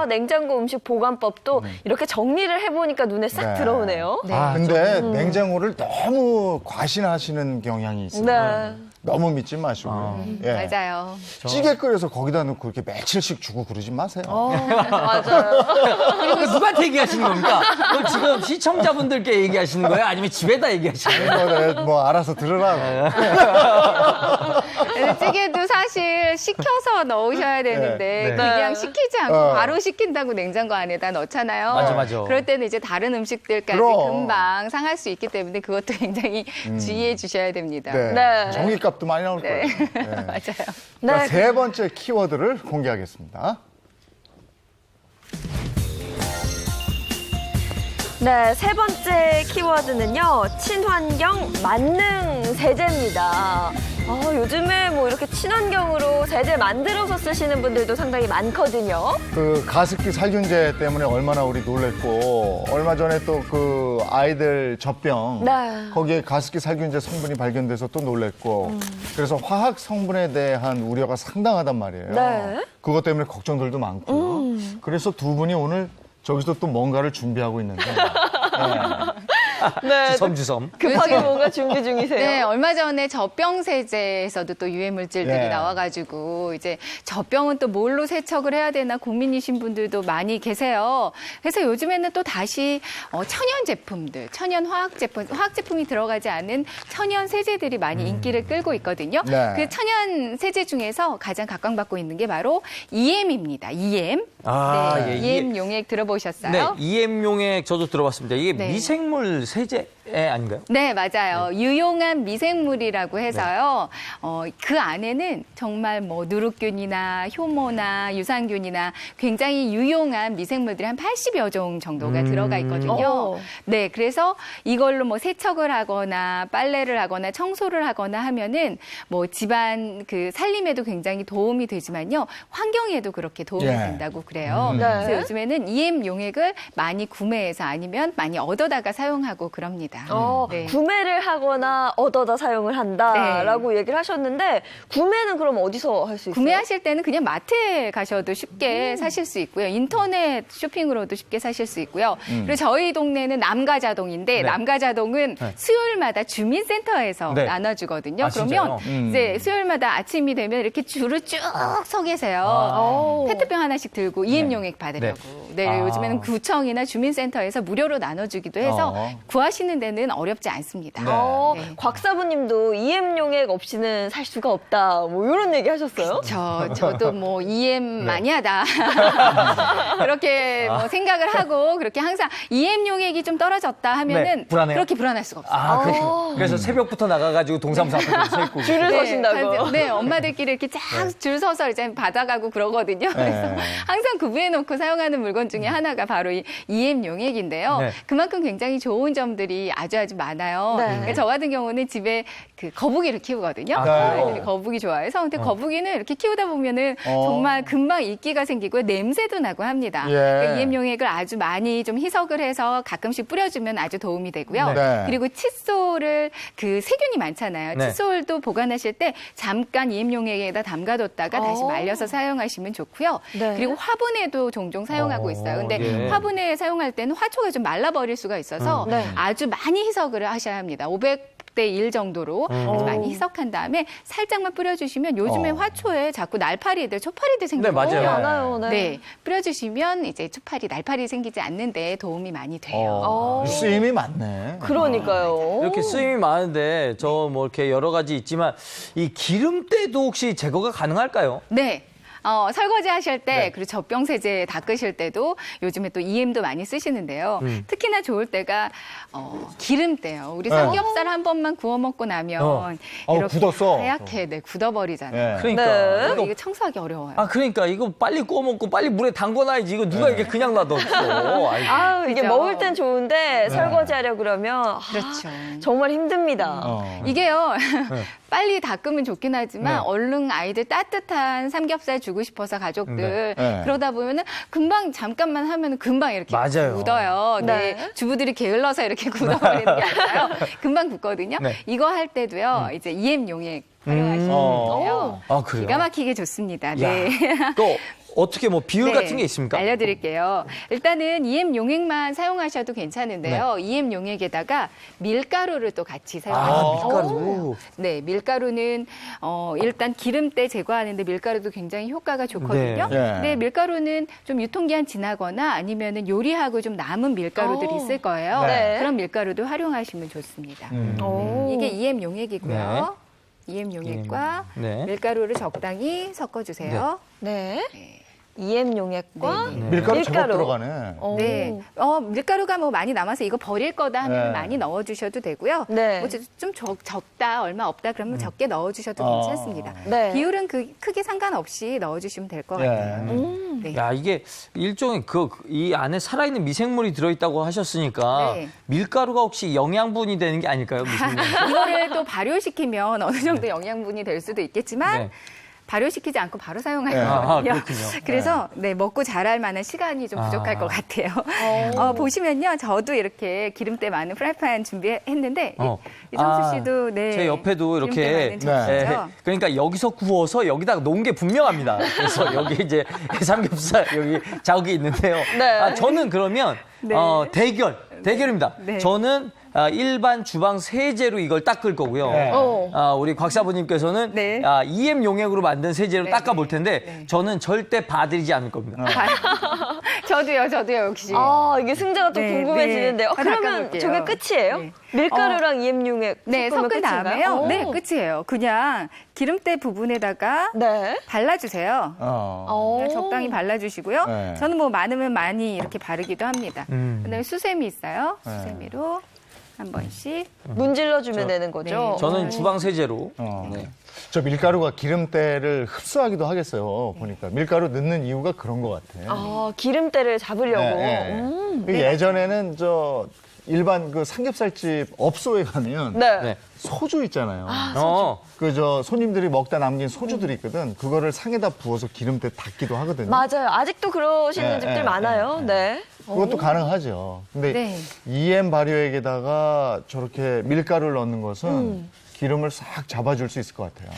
냉장고 음식 보관법도 이렇게 정리를 해보니까 눈에 싹 네. 들어오네요. 네. 근데 냉장고를 너무 과신하시는 경향이 있어요. 네. 너무 믿지 마시고. 예. 맞아요. 찌개 끓여서 거기다 넣고 이렇게 며칠씩 주고 그러지 마세요. 맞아요. 그리고 누구한테 얘기하시는 겁니까? 그럼 지금 시청자분들께 얘기하시는 거예요? 아니면 집에다 얘기하시는 거예요? 뭐 알아서 들으라고. 그래서 찌개도 사실 식혀서 넣으셔야 되는데 네. 그냥 식히지 않고 어. 바로 식힌다고 냉장고 안에다 넣잖아요. 맞아. 그럴 때는 이제 다른 음식들까지 그럼. 금방 상할 수 있기 때문에 그것도 굉장히 주의해 주셔야 됩니다. 네. 네. 종이값도 많이 나올 네. 거예요. 네. 맞아요. 자, 네. 세 번째 키워드를 공개하겠습니다. 네, 세 번째 키워드는요, 친환경 만능 세제입니다. 요즘에 뭐 이렇게 친환경으로 세제 만들어서 쓰시는 분들도 상당히 많거든요. 그 가습기 살균제 때문에 얼마나 우리 놀랬고 얼마 전에 또 그 아이들 젖병 네. 거기에 가습기 살균제 성분이 발견돼서 또 놀랬고 그래서 화학 성분에 대한 우려가 상당하단 말이에요. 네. 그것 때문에 걱정들도 많고요. 그래서 두 분이 오늘 저기서 또 뭔가를 준비하고 있는데 네. 주섬주섬. 급하게 뭔가 준비 중이세요. 네, 얼마 전에 젖병 세제에서도 또 유해 물질들이 예. 나와가지고 이제 젖병은 또 뭘로 세척을 해야 되나 고민이신 분들도 많이 계세요. 그래서 요즘에는 또 다시 천연 제품들, 천연 화학 제품이 들어가지 않은 천연 세제들이 많이 인기를 끌고 있거든요. 네. 그 천연 세제 중에서 가장 각광받고 있는 게 바로 EM입니다. EM. 예, EM 용액 들어보셨어요? 네, EM용액 저도 들어봤습니다. 이게 네. 미생물 세제 아닌가요? 네, 맞아요. 유용한 미생물이라고 해서요. 그 안에는 정말 뭐 누룩균이나 효모나 유산균이나 굉장히 유용한 미생물들이 한 80여 종 정도가 들어가 있거든요. 오. 네, 그래서 이걸로 뭐 세척을 하거나 빨래를 하거나 청소를 하거나 하면은 뭐 집안 그 살림에도 굉장히 도움이 되지만요. 환경에도 그렇게 도움이 예. 된다고 그래요. 네. 그래서 요즘에는 EM 용액을 많이 구매해서 아니면 많이 얻어다가 사용하고 그럽니다. 네. 구매를 하거나 얻어다 사용을 한다라고 얘기를 하셨는데 구매는 그럼 어디서 할 수 있어요? 구매하실 때는 그냥 마트에 가셔도 쉽게 사실 수 있고요. 인터넷 쇼핑으로도 쉽게 사실 수 있고요. 그리고 저희 동네는 남가자동인데 네. 남가자동은 수요일마다 주민센터에서 네. 나눠주거든요. 아, 그러면 진짜요? 이제 수요일마다 아침이 되면 이렇게 줄을 쭉 서 계세요. 오. 페트병 하나씩 들고 EM 용액 받으려고. 네, 아. 요즘에는 구청이나 주민센터에서 무료로 나눠주기도 해서 구하시는 데는 어렵지 않습니다. 네. 네. 곽사부님도 EM용액 없이는 살 수가 없다. 뭐 이런 얘기 하셨어요? 저도 뭐 EM 많이 하다. 그렇게 뭐 생각을 하고 그렇게 항상 EM 용액이 좀 떨어졌다 하면은 네, 불안해요? 그렇게 불안할 수가 없어요. 아, 그래서 새벽부터 나가가지고 동사무소 앞에 서 있고. 줄을 서신다고. 네, 엄마들끼리 이렇게 쫙 줄 서서 이제 받아가고 그러거든요. 그래서 항상 구비해 놓고 사용하는 물건 중에 하나가 바로 이 EM 용액인데요. 네. 그만큼 굉장히 좋은 점들이 아주 많아요. 네. 그러니까 저 같은 경우는 집에 그 거북이를 키우거든요. 아, 아이들이 거북이 좋아해서. 근데 거북이는 이렇게 키우다 보면은 정말 금방 이끼가 생기고 냄새도 나고 합니다. 예. 그러니까 EM 용액을 아주 많이 좀 희석을 해서 가끔씩 뿌려주면 아주 도움이 되고요. 네. 그리고 칫솔을 그 세균이 많잖아요. 네. 칫솔도 보관하실 때 잠깐 EM 용액에다 담가뒀다가 다시 말려서 사용하시면 좋고요. 네. 그리고 화분에도 종종 사용하고 있어요. 근데 예. 화분에 사용할 때는 화초가 좀 말라버릴 수가 있어서 네. 아주 많이 희석을 하셔야 합니다. 500대 1 정도로 아주 많이 희석한 다음에 살짝만 뿌려주시면 요즘에 화초에 자꾸 날파리들, 초파리들 생기고 네, 맞아요. 많아요. 네. 네, 뿌려주시면 이제 초파리, 날파리 생기지 않는데 도움이 많이 돼요. 쓰임이 많네. 그러니까요. 이렇게 쓰임이 많은데 저 뭐 이렇게 여러 가지 있지만 이 기름때도 혹시 제거가 가능할까요? 네. 설거지 하실 때, 그리고 젖병 세제 닦으실 때도 요즘에 또 EM도 많이 쓰시는데요. 특히나 좋을 때가, 기름때요. 우리 삼겹살 한 번만 구워 먹고 나면 이렇게 굳었어. 하얗게 굳어버리잖아요. 네. 그러니까 네. 이거 청소하기 어려워요. 그러니까 이거 빨리 구워 먹고 빨리 물에 담궈놔야지. 이거 누가 이게 그냥 놔뒀어. 아이고. 아유, 이게 그죠? 먹을 땐 좋은데 설거지하려 그러면 그렇죠. 정말 힘듭니다. 이게요, 빨리 닦으면 좋긴 하지만 얼른 아이들 따뜻한 삼겹살 주고 싶어서 가족들 네. 그러다 보면은 금방 잠깐만 하면 금방 이렇게 맞아요. 굳어요. 네. 네. 주부들이 게을러서 이렇게 굳어버리는 게 아니라요. 금방 굳거든요. 네. 이거 할 때도요, 이제 EM 용액 활용하시면 돼요. 아, 그래요? 기가 막히게 좋습니다. 야, 네. 또 어떻게 뭐 비율 네, 같은 게 있습니까? 알려드릴게요. 일단은 EM 용액만 사용하셔도 괜찮은데요. EM 용액에다가 밀가루를 또 같이 사용하시면 밀가루. 네, 밀가루는 일단 기름때 제거하는데 밀가루도 굉장히 효과가 좋거든요. 네. 네. 근데 밀가루는 좀 유통기한 지나거나 아니면은 요리하고 좀 남은 밀가루들이 있을 거예요. 네. 그런 밀가루도 활용하시면 좋습니다. 오. 이게 EM 용액이고요. EM 용액과 네. 밀가루를 적당히 섞어주세요. 네. EM 용액과 밀가루 제법 들어가네. 네. 밀가루가 뭐 많이 남아서 이거 버릴 거다 하면 네. 많이 넣어주셔도 되고요. 네. 뭐 좀 적다, 얼마 없다 그러면 적게 넣어주셔도 괜찮습니다. 네. 비율은 크게 상관없이 넣어주시면 될 것 같아요. 네. 야, 이게 일종의 이 안에 살아있는 미생물이 들어있다고 하셨으니까 네. 밀가루가 혹시 영양분이 되는 게 아닐까요? 미생물. 이거를 또 발효시키면 어느 정도 영양분이 될 수도 있겠지만 네. 발효시키지 않고 바로 사용할 네. 거거든요. 그렇군요. 그래서 먹고 자랄 만한 시간이 좀 부족할 것 같아요. 보시면요, 저도 이렇게 기름때 많은 프라이팬 준비했는데 이정수 씨도 네, 제 옆에도 이렇게 기름때 많은 접시죠. 그러니까 여기서 구워서 여기다가 놓은 게 분명합니다. 그래서 여기 이제 삼겹살 여기 자국이 있는데요. 네. 저는 그러면 네. 대결입니다. 네. 저는 일반 주방 세제로 이걸 닦을 거고요. 네. 우리 곽사부님께서는 네. EM 용액으로 만든 세제로 네, 닦아볼 네. 텐데 네. 저는 절대 봐드리지 않을 겁니다. 저도요, 역시. 이게 승자가 또 네, 궁금해지는데요. 네. 그러면 닦아볼게요. 저게 끝이에요? 네. 밀가루랑 EM 용액 네, 섞으면 섞은 끝인가요? 다음에요. 네, 오. 끝이에요. 그냥 기름때 부분에다가 네. 발라주세요. 적당히 발라주시고요. 네. 저는 뭐 많으면 많이 이렇게 바르기도 합니다. 그다음에 수세미 있어요. 수세미로 한 번씩. 문질러주면 되는 거죠? 네. 저는 주방 세제로. 네. 저 밀가루가 기름때를 흡수하기도 하겠어요. 보니까 밀가루 넣는 이유가 그런 것 같아. 기름때를 잡으려고. 예전에는 저 일반 그 삼겹살집 업소에 가면 네. 네. 소주 있잖아요. 어. 그 저 손님들이 먹다 남긴 소주들이 있거든. 그거를 상에다 부어서 기름때 닦기도 하거든요. 맞아요. 아직도 그러시는 네, 집들 네, 많아요. 네. 그것도 가능하죠. 근데 네. EM 발효액에다가 저렇게 밀가루를 넣는 것은 기름을 싹 잡아줄 수 있을 것 같아요.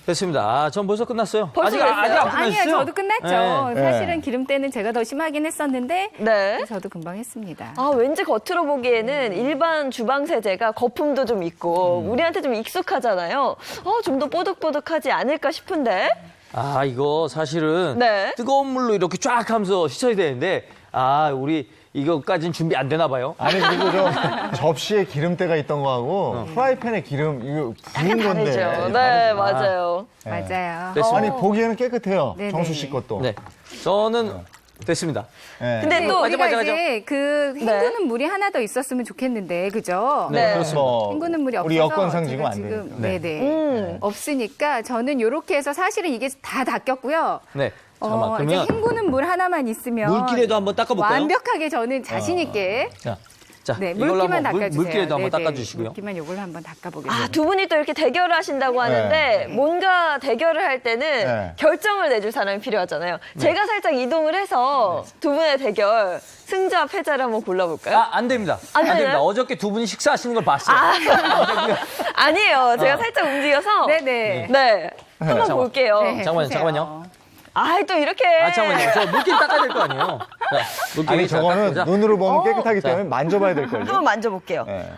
됐습니다. 전 벌써 끝났어요. 벌써 아직 안 됐어요? 끝났어요. 아니요, 저도 끝났죠. 네. 사실은 기름때는 제가 더 심하긴 했었는데 네. 저도 금방 했습니다. 왠지 겉으로 보기에는 일반 주방 세제가 거품도 좀 있고 우리한테 좀 익숙하잖아요. 좀 더 뽀득뽀득하지 않을까 싶은데. 이거 사실은 네. 뜨거운 물로 이렇게 쫙 하면서 씻어야 되는데 우리 이거까지는 준비 안 되나 봐요. 아니 그리고 접시에 기름때가 있던 거하고 프라이팬에 기름 이거 부은 건데. 다르죠. 네, 맞아요. 맞아요. 됐습니다. 아니 보기에는 깨끗해요. 네네. 정수 씨 것도. 네, 저는 됐습니다. 네. 근데 또 우리가 맞아. 이제 그 헹구는 물이 하나 더 있었으면 좋겠는데, 그죠? 네, 그렇습니다. 헹구는 물이 없어서 우리 여건상 지금 제가 안 돼요. 네네. 없으니까 저는 이렇게 해서 사실은 이게 다 닦였고요. 네, 잠깐만. 이제 그러면 헹구는 물 하나만 있으면 물기라도 한번 닦아볼까요? 완벽하게 저는 자신 있게 자, 네, 이걸로 물기만 한번 닦아주세요. 물기라도 한번 네네. 닦아주시고요. 물기만 이걸로 한번 닦아보겠습니다. 두 분이 또 이렇게 대결을 하신다고 하는데 뭔가 대결을 할 때는 네. 결정을 내줄 사람이 필요하잖아요. 제가 살짝 이동을 해서 두 분의 대결 승자 패자를 한번 골라볼까요? 안 됩니다. 안 안 됩니다. 되나요? 어저께 두 분이 식사하시는 걸 봤어요. 아니에요. 제가 살짝 움직여서 네네. 네. 한번 잠깐만. 볼게요. 네, 잠깐만요. 또 이렇게. 잠깐만요. 저 물기를 닦아야 될 거 아니에요. 자, 물기를 아니 자, 저거는 닦자. 눈으로 보면 깨끗하기 자. 때문에 만져봐야 될 걸요. 한번 만져볼게요. 네.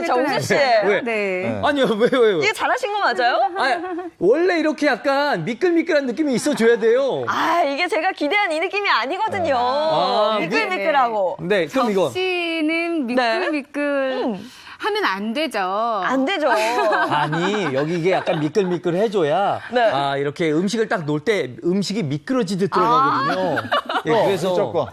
정수 씨. 왜? 네. 아니요, 왜요? 이게 잘하신 거 맞아요? 아니, 원래 이렇게 약간 미끌미끌한 느낌이 있어줘야 돼요. 이게 제가 기대한 이 느낌이 아니거든요. 아, 미끌미끌하고. 네, 그럼 이거. 접시는 미끌미끌 하면 안 되죠. 안 되죠. 아니, 여기 이게 약간 미끌미끌 해줘야, 네. 이렇게 음식을 딱 놓을 때 음식이 미끄러지듯 들어가거든요. 예, 그래서. 이쪽 거.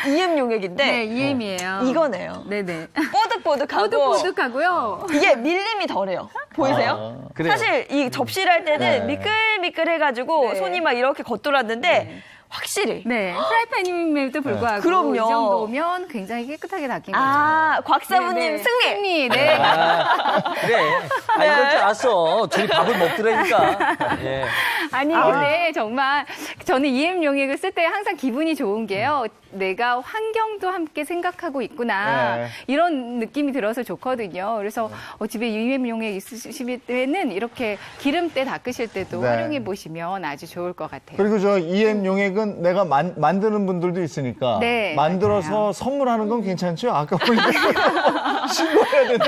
EM 용액인데 네, EM이에요. 이거네요. 네네. 뽀득뽀득하고 뽀득뽀득하고요. 이게 밀림이 덜해요. 보이세요? 그래요. 사실 이 접시를 할 때는 네. 미끌미끌해가지고 네. 손이 막 이렇게 걷돌았는데 확실히. 네, 프라이팬임에도 불구하고 그럼요. 이 정도면 굉장히 깨끗하게 닦인 거죠. 곽사부님 네, 네. 승리. 승리. 네. 그래. 이럴 줄 알았어. 둘이 밥을 먹더라니까. 예. 아니 근데 정말 저는 EM 용액을 쓸 때 항상 기분이 좋은 게요. 내가 환경도 함께 생각하고 있구나 네. 이런 느낌이 들어서 좋거든요. 그래서 집에 EM 용액 있으실 때는 이렇게 기름때 닦으실 때도 네. 활용해 보시면 아주 좋을 것 같아요. 그리고 저 EM 용액은 내가 만드는 분들도 있으니까 네, 만들어서 맞아요. 선물하는 건 괜찮죠? 아까 보니까 신고해야 된다.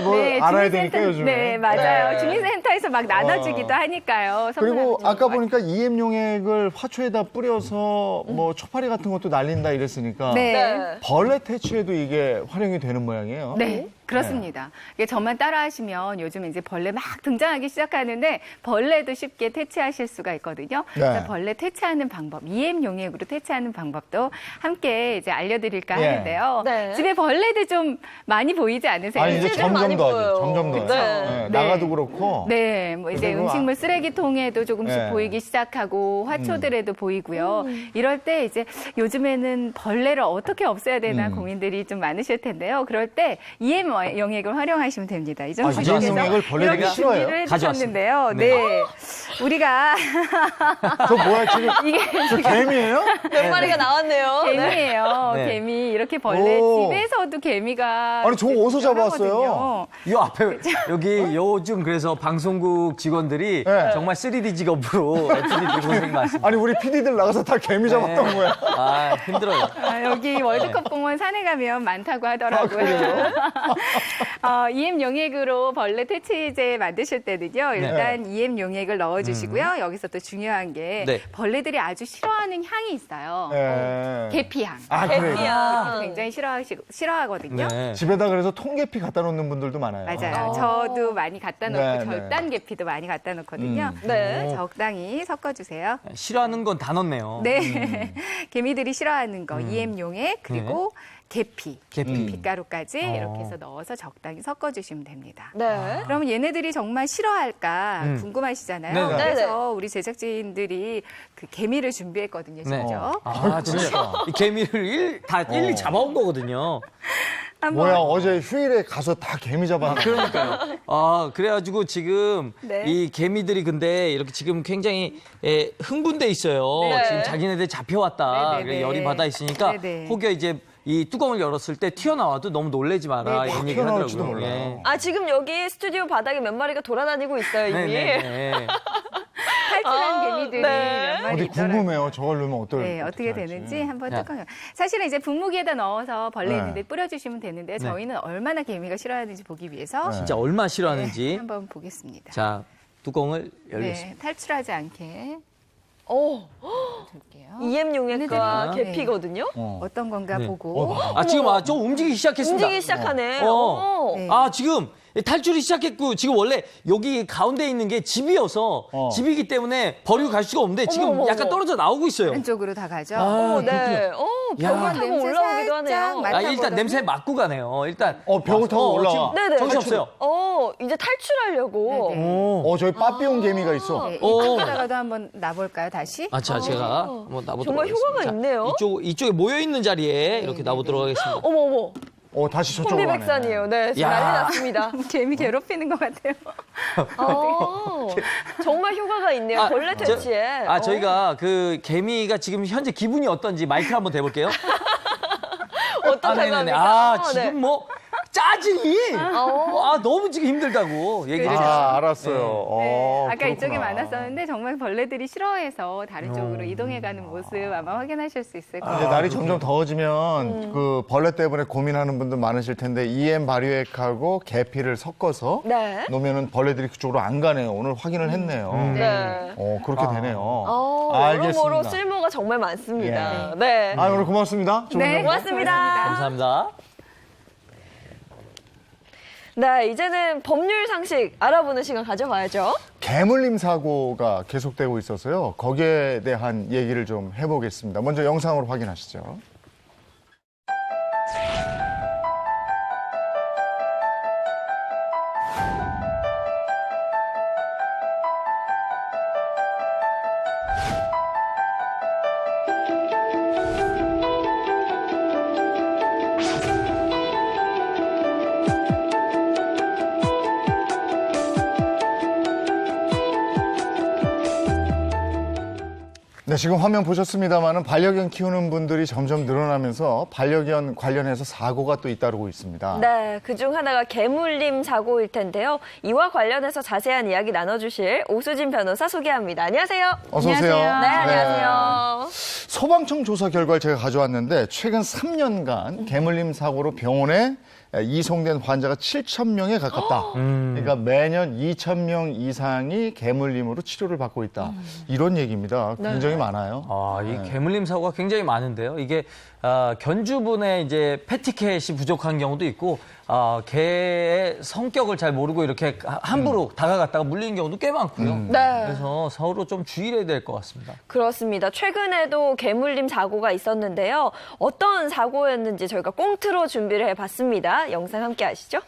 뭐 네, 알아야 주민센터- 되니까 요즘에. 네, 맞아요. 네. 주민센터에서 막 나눠주기도 하니까요. 그리고 선물하면 좋을 아까 것 보니까 EM 용액을 화초에다 뿌려서 뭐 초파리 같은 것도 날린다 이랬으니까 네. 네. 벌레 퇴치에도 이게 활용이 되는 모양이에요. 네, 그렇습니다. 이게 저만 따라하시면 요즘 이제 벌레 막 등장하기 시작하는데 벌레도 쉽게 퇴치하실 수가 있거든요. 네. 그래서 벌레 퇴치하는 방법, EM 용액으로 퇴치하는 방법도 함께 이제 알려드릴까 예. 하는데요. 네. 집에 벌레도 좀 많이 보이지 않으세요? 아니 이제 이제는 많이 점점 보여요. 더 점점 더 네. 나가도 그렇고. 네, 뭐 이제 그리고 음식물 쓰레기통에도 조금씩 네. 보이기 시작하고 화초들에도 보이고요. 이럴 때 이제 요즘에는 벌레를 어떻게 없애야 되나 고민들이 좀 많으실 텐데요. 그럴 때 EM 용액을 활용하시면 됩니다. 이정수 EM 씨께서 용액을 벌레들이 이렇게 싫어해요? 준비를 가져왔습니다. 해주셨는데요. 네, 우리가 저 뭐야 지금 이게 저 개미예요? 몇 마리가 나왔네요. 네. 개미예요. 네. 개미 이렇게 벌레 오. 집에서도 개미가 아니, 저거 어디서 잡아왔어요? 하거든요. 이 앞에 여기 요즘 그래서 방송국 직원들이 네. 정말 3D 직업으로 FD들 고생 많습니다. 아니 우리 PD들 나가서 다 개미 잡았던 네. 거야. 힘들어요. 여기 월드컵 공원 산에 가면 많다고 하더라고요. EM 용액으로 벌레 퇴치제 만드실 때는요. 일단 EM 용액을 넣어주시고요. 여기서 또 중요한 게 네. 벌레들이 아주 싫어하는 향이 있어요. 네. 계피향. 아 그래요? 개피야. 굉장히 싫어하거든요. 네. 집에다 그래서 통계피 갖다 놓는 분들도 많아요. 맞아요. 저도 많이 갖다 놓고 네, 네. 절단 계피도 많이 갖다 놓거든요. 네. 적당히 섞어주세요. 싫어하는 건 다 넣네요. 네. 개미들이 싫어하는 거 EM 용액 그리고 계피, 계피. 빛가루까지 이렇게 해서 넣어서 적당히 섞어주시면 됩니다. 네. 그러면 얘네들이 정말 싫어할까 궁금하시잖아요. 네네. 그래서 우리 제작진들이 그 개미를 준비했거든요, 네. 직접. 진짜. 이 개미를 일일이 잡아온 거거든요. 한번 뭐야 어제 휴일에 가서 다 개미 잡았나? 그러니까요. 그래가지고 지금 네. 이 개미들이 근데 이렇게 지금 굉장히 흥분돼 있어요. 네. 지금 자기네들 잡혀왔다. 네네네. 그래, 열이 받아 있으니까 네네. 혹여 이제 이 뚜껑을 열었을 때 튀어나와도 너무 놀라지 마라. 네네. 이런 얘기 튀어나올지도 하더라고요. 몰라요. 지금 여기 스튜디오 바닥에 몇 마리가 돌아다니고 있어요, 이미. 네네. 탈출한 개미들이 네. 몇 마리 어디 있더라고요. 궁금해요. 저걸 넣으면 어떻게 할지. 되는지 한번 야. 뚜껑. 사실은 이제 분무기에다 넣어서 벌레 네. 있는데 뿌려주시면 되는데 저희는 얼마나 개미가 싫어하는지 보기 위해서 진짜 얼마 싫어하는지. 한번 보겠습니다. 자, 뚜껑을 열겠습니다. 네, 탈출하지 않게. 볼게요. EM용외과 네. 개피거든요. 어떤 건가 네. 보고. 지금 좀 움직이기 시작했습니다. 움직이기 시작하네. 네. 지금 탈출이 시작했고 지금 원래 여기 가운데 있는 게 집이어서 집이기 때문에 버리고 갈 수가 없는데 지금 어머, 약간 떨어져 나오고 있어요. 안쪽으로 다 가죠. 네. 벽을 야. 타고 냄새 올라오기도 살짝 하네요. 맡아보거든요. 일단 냄새 맡고 가네요. 일단 벽을 타고 올라와. 지금 네네. 정신없어요. 이제 탈출하려고. 네네. 저기 빠삐용 개미가 있어. 네, 이쪽에다가도 한번 놔볼까요, 다시? 제가 한번 놔보도록 정말 하겠습니다. 효과가 있네요. 이쪽에 모여 있는 자리에 이렇게 놔보도록 하겠습니다. 어머. 다시 저쪽으로 가네. 혼비백산이에요. 네, 지금 야. 난리 났습니다. 개미 괴롭히는 것 같아요. 정말 효과가 있네요. 벌레 퇴치에. 저희가 그 개미가 지금 현재 기분이 어떤지 마이크 한번 대볼게요. 어떻다고 네네네. 합니까? 지금 뭐 짜증이 너무 지금 힘들다고 얘기를 해요. 알았어요. 네, 아까 그렇구나. 이쪽이 많았었는데 정말 벌레들이 싫어해서 다른 쪽으로 이동해가는 모습 아마 확인하실 수 있을 거예요. 이제 날이 점점 더워지면 그 벌레 때문에 고민하는 분들 많으실 텐데 EM 발효액하고 계피를 섞어서 네. 놓으면은 벌레들이 그쪽으로 안 가네요. 오늘 확인을 했네요. 네. 그렇게 되네요. 여러모로 알겠습니다. 쓸모가 정말 많습니다. 네. 오늘 고맙습니다. 좋은 네, 정보. 고맙습니다. 감사합니다. 네, 이제는 법률 상식 알아보는 시간 가져봐야죠. 개물림 사고가 계속되고 있어서요. 거기에 대한 얘기를 좀 해보겠습니다. 먼저 영상으로 확인하시죠. 네, 지금 화면 보셨습니다만은 반려견 키우는 분들이 점점 늘어나면서 반려견 관련해서 사고가 또 잇따르고 있습니다. 네, 그중 하나가 개물림 사고일 텐데요. 이와 관련해서 자세한 이야기 나눠주실 오수진 변호사 소개합니다. 안녕하세요. 어서 오세요. 안녕하세요. 네, 안녕하세요. 소방청 조사 결과를 제가 가져왔는데 최근 3년간 개물림 사고로 병원에 이송된 환자가 7,000명에 가깝다. 그러니까 매년 2,000명 이상이 개물림으로 치료를 받고 있다. 이런 얘기입니다. 굉장히 많아요. 이 개물림 사고가 굉장히 많은데요. 이게 견주분의 이제 패티켓이 부족한 경우도 있고 개의 성격을 잘 모르고 이렇게 함부로 다가갔다가 물리는 경우도 꽤 많고요. 네. 그래서 서로 좀 주의를 해야 될 것 같습니다. 그렇습니다. 최근에도 개물림 사고가 있었는데요. 어떤 사고였는지 저희가 꽁트로 준비를 해봤습니다. 영상 함께 하시죠.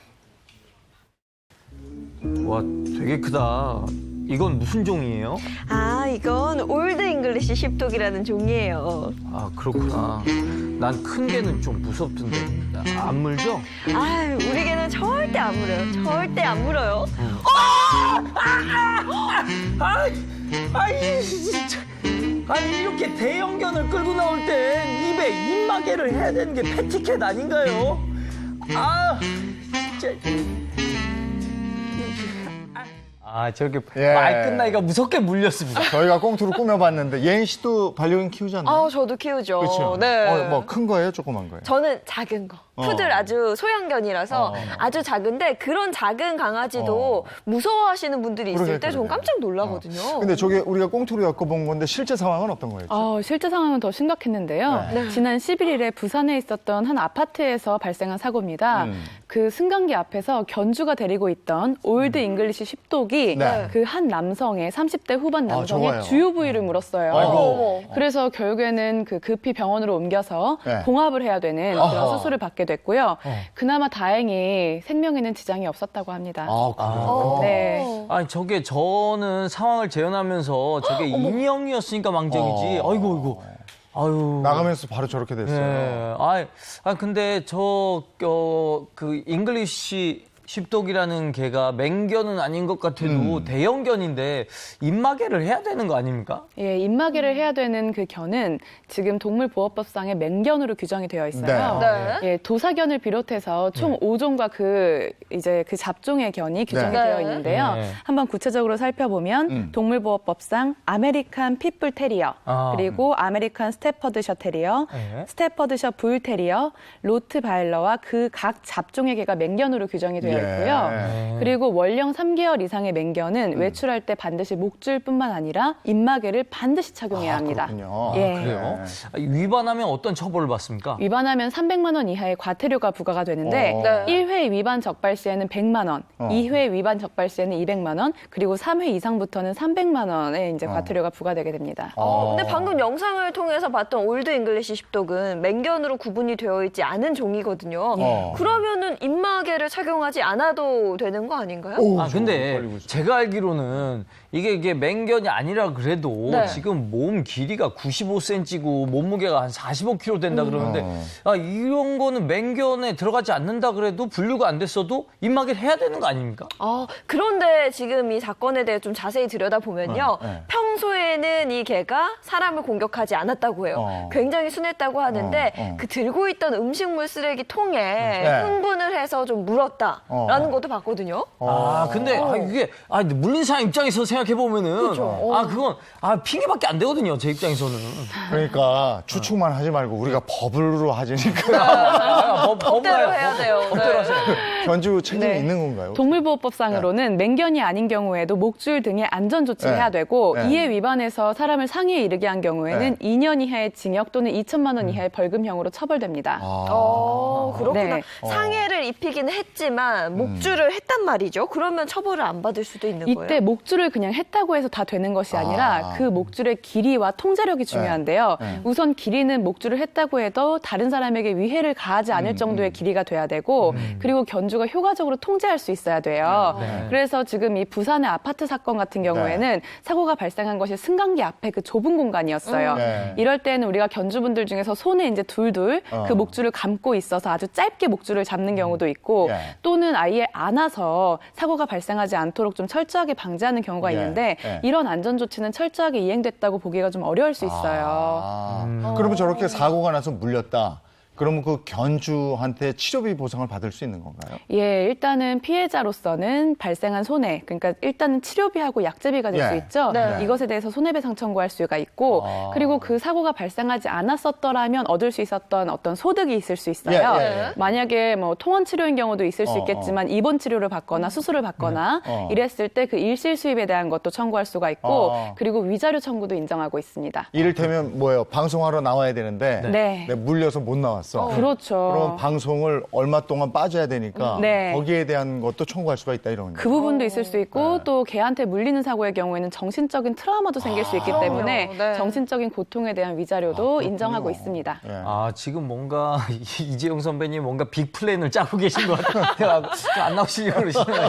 와, 되게 크다. 이건 무슨 종이에요? 이건 올드 잉글리시 십독이라는 종이에요. 그렇구나. 난 큰 개는 좀 무섭던데. 안 물죠? 우리 개는 절대 안 물어요. 절대 안 물어요. 진짜. 아니, 이렇게 대형견을 끌고 나올 땐 입에 입마개를 해야 되는 게 패티켓 아닌가요? 진짜. 저렇게 예. 말 끝나기가 무섭게 물렸습니다. 저희가 꽁투로 꾸며봤는데 예인 씨도 반려견 키우지 않나요? 저도 키우죠. 그렇죠. 네. 뭐 큰 거예요, 조그만 거예요? 저는 작은 거. 푸들 아주 소형견이라서 아주 작은데 그런 작은 강아지도 무서워하시는 분들이 있을 때 저는 깜짝 놀라거든요. 근데 저게 우리가 꽁투로 엮어본 건데 실제 상황은 어떤 거였죠? 실제 상황은 더 심각했는데요. 네. 지난 11일에 부산에 있었던 한 아파트에서 발생한 사고입니다. 그 승강기 앞에서 견주가 데리고 있던 올드 잉글리시 십독이 네. 그 한 남성의 30대 후반 좋아요. 남성의 주요 부위를 물었어요. 아이고. 그래서 결국에는 그 급히 병원으로 옮겨서 네. 봉합을 해야 되는 어허. 그런 수술을 받게 됐고요. 그나마 다행히 생명에는 지장이 없었다고 합니다. 그래요? 네. 저는 상황을 재현하면서 저게 인형이었으니까 망정이지. 아이고. 나가면서 바로 저렇게 됐어요. 네. 근데 그 잉글리시 십독이라는 개가 맹견은 아닌 것 같아도 대형견인데 입마개를 해야 되는 거 아닙니까? 예, 입마개를 해야 되는 그 견은 지금 동물보호법상의 맹견으로 규정이 되어 있어요. 네. 예, 도사견을 비롯해서 총 5종과 그 잡종의 견이 규정이 네. 되어 있는데요. 네. 한번 구체적으로 살펴보면 동물보호법상 아메리칸 핏불 테리어, 그리고 아메리칸 스테퍼드셔 테리어, 네. 스테퍼드셔 불 테리어, 로트바일러와 그 각 잡종의 개가 맹견으로 규정이 되어 있고요. 예. 그리고 원령 3개월 이상의 맹견은 외출할 때 반드시 목줄뿐만 아니라 입마개를 반드시 착용해야 합니다. 그렇군요. 예. 그래요? 위반하면 어떤 처벌을 받습니까? 위반하면 300만 원 이하의 과태료가 부과가 되는데 네. 1회 위반 적발 시에는 100만 원, 2회 위반 적발 시에는 200만 원, 그리고 3회 이상부터는 300만 원의 이제 과태료가 부과되게 됩니다. 근데 방금 영상을 통해서 봤던 올드 잉글리시 십독은 맹견으로 구분이 되어 있지 않은 종이거든요. 그러면은 입마개를 착용하지 않아도 되는 거 아닌가요? 근데 제가 알기로는 이게 맹견이 아니라 그래도 네. 지금 몸 길이가 95cm고 몸무게가 한 45kg 된다 그러는데 이런 거는 맹견에 들어가지 않는다 그래도 분류가 안 됐어도 입마개를 해야 되는 거 아닙니까? 그런데 지금 이 사건에 대해 좀 자세히 들여다보면요. 네. 평소에는 이 개가 사람을 공격하지 않았다고 해요. 굉장히 순했다고 하는데 그 들고 있던 음식물 쓰레기 통에 네. 흥분을 해서 좀 물었다라는 것도 봤거든요. 근데 이게 물린 사람 입장에서 생각해 보면은 그건 핑계밖에 안 되거든요. 제 입장에서는. 그러니까 추측만 하지 말고 우리가 법으로 하자니까 법대로 해야 돼요. 법대로 하세요. 견주 책임이 네. 있는 건가요? 동물보호법상으로는 맹견이 아닌 경우에도 목줄 등의 안전 조치를 네. 해야 되고 네. 이에 위반해서 사람을 상해에 이르게 한 경우에는 2년 이하의 징역 또는 2천만 원 이하의 벌금형으로 처벌됩니다. 그렇구나. 네. 상해를 입히기는 했지만 목줄을 했단 말이죠. 그러면 처벌을 안 받을 수도 있는 거예요. 이때 목줄을 그냥 했다고 해서 다 되는 것이 아니라 그 목줄의 길이와 통제력이 중요한데요. 우선 길이는 목줄을 했다고 해도 다른 사람에게 위해를 가하지 않을 정도의 길이가 돼야 되고 그리고 견주가 효과적으로 통제할 수 있어야 돼요. 그래서 지금 이 부산의 아파트 사건 같은 경우에는 사고가 발생한 것이 승강기 앞에 그 좁은 공간이었어요. 이럴 때는 우리가 견주분들 중에서 손에 이제 둘둘 그 목줄을 감고 있어서 아주 짧게 목줄을 잡는 경우도 있고 또는 아예 안아서 사고가 발생하지 않도록 좀 철저하게 방지하는 경우가 있는데 이런 안전 조치는 철저하게 이행됐다고 보기가 좀 어려울 수 있어요. 그러면 저렇게 사고가 나서 물렸다. 그러면 그 견주한테 치료비 보상을 받을 수 있는 건가요? 예, 일단은 피해자로서는 발생한 손해, 그러니까 일단은 치료비하고 약제비가 될 수 있죠. 네. 이것에 대해서 손해배상 청구할 수가 있고, 그리고 그 사고가 발생하지 않았었더라면 얻을 수 있었던 어떤 소득이 있을 수 있어요. 만약에 뭐 통원 치료인 경우도 있을 수 있겠지만 입원 치료를 받거나 수술을 받거나 이랬을 때 그 일실 수입에 대한 것도 청구할 수가 있고, 그리고 위자료 청구도 인정하고 있습니다. 이를테면 뭐예요? 방송하러 나와야 되는데 네. 내가 물려서 못 나왔어. 그렇죠. 그럼 방송을 얼마 동안 빠져야 되니까 네. 거기에 대한 것도 청구할 수가 있다 이런 그 거예요. 부분도 있을 수 있고 또 개한테 물리는 사고의 경우에는 정신적인 트라우마도 생길 수 있기 때문에 네. 정신적인 고통에 대한 위자료도 인정하고 있습니다. 지금 뭔가 이재용 선배님 뭔가 빅 플랜을 짜고 계신 것 같아요. 안 나오시려고 그러시나요?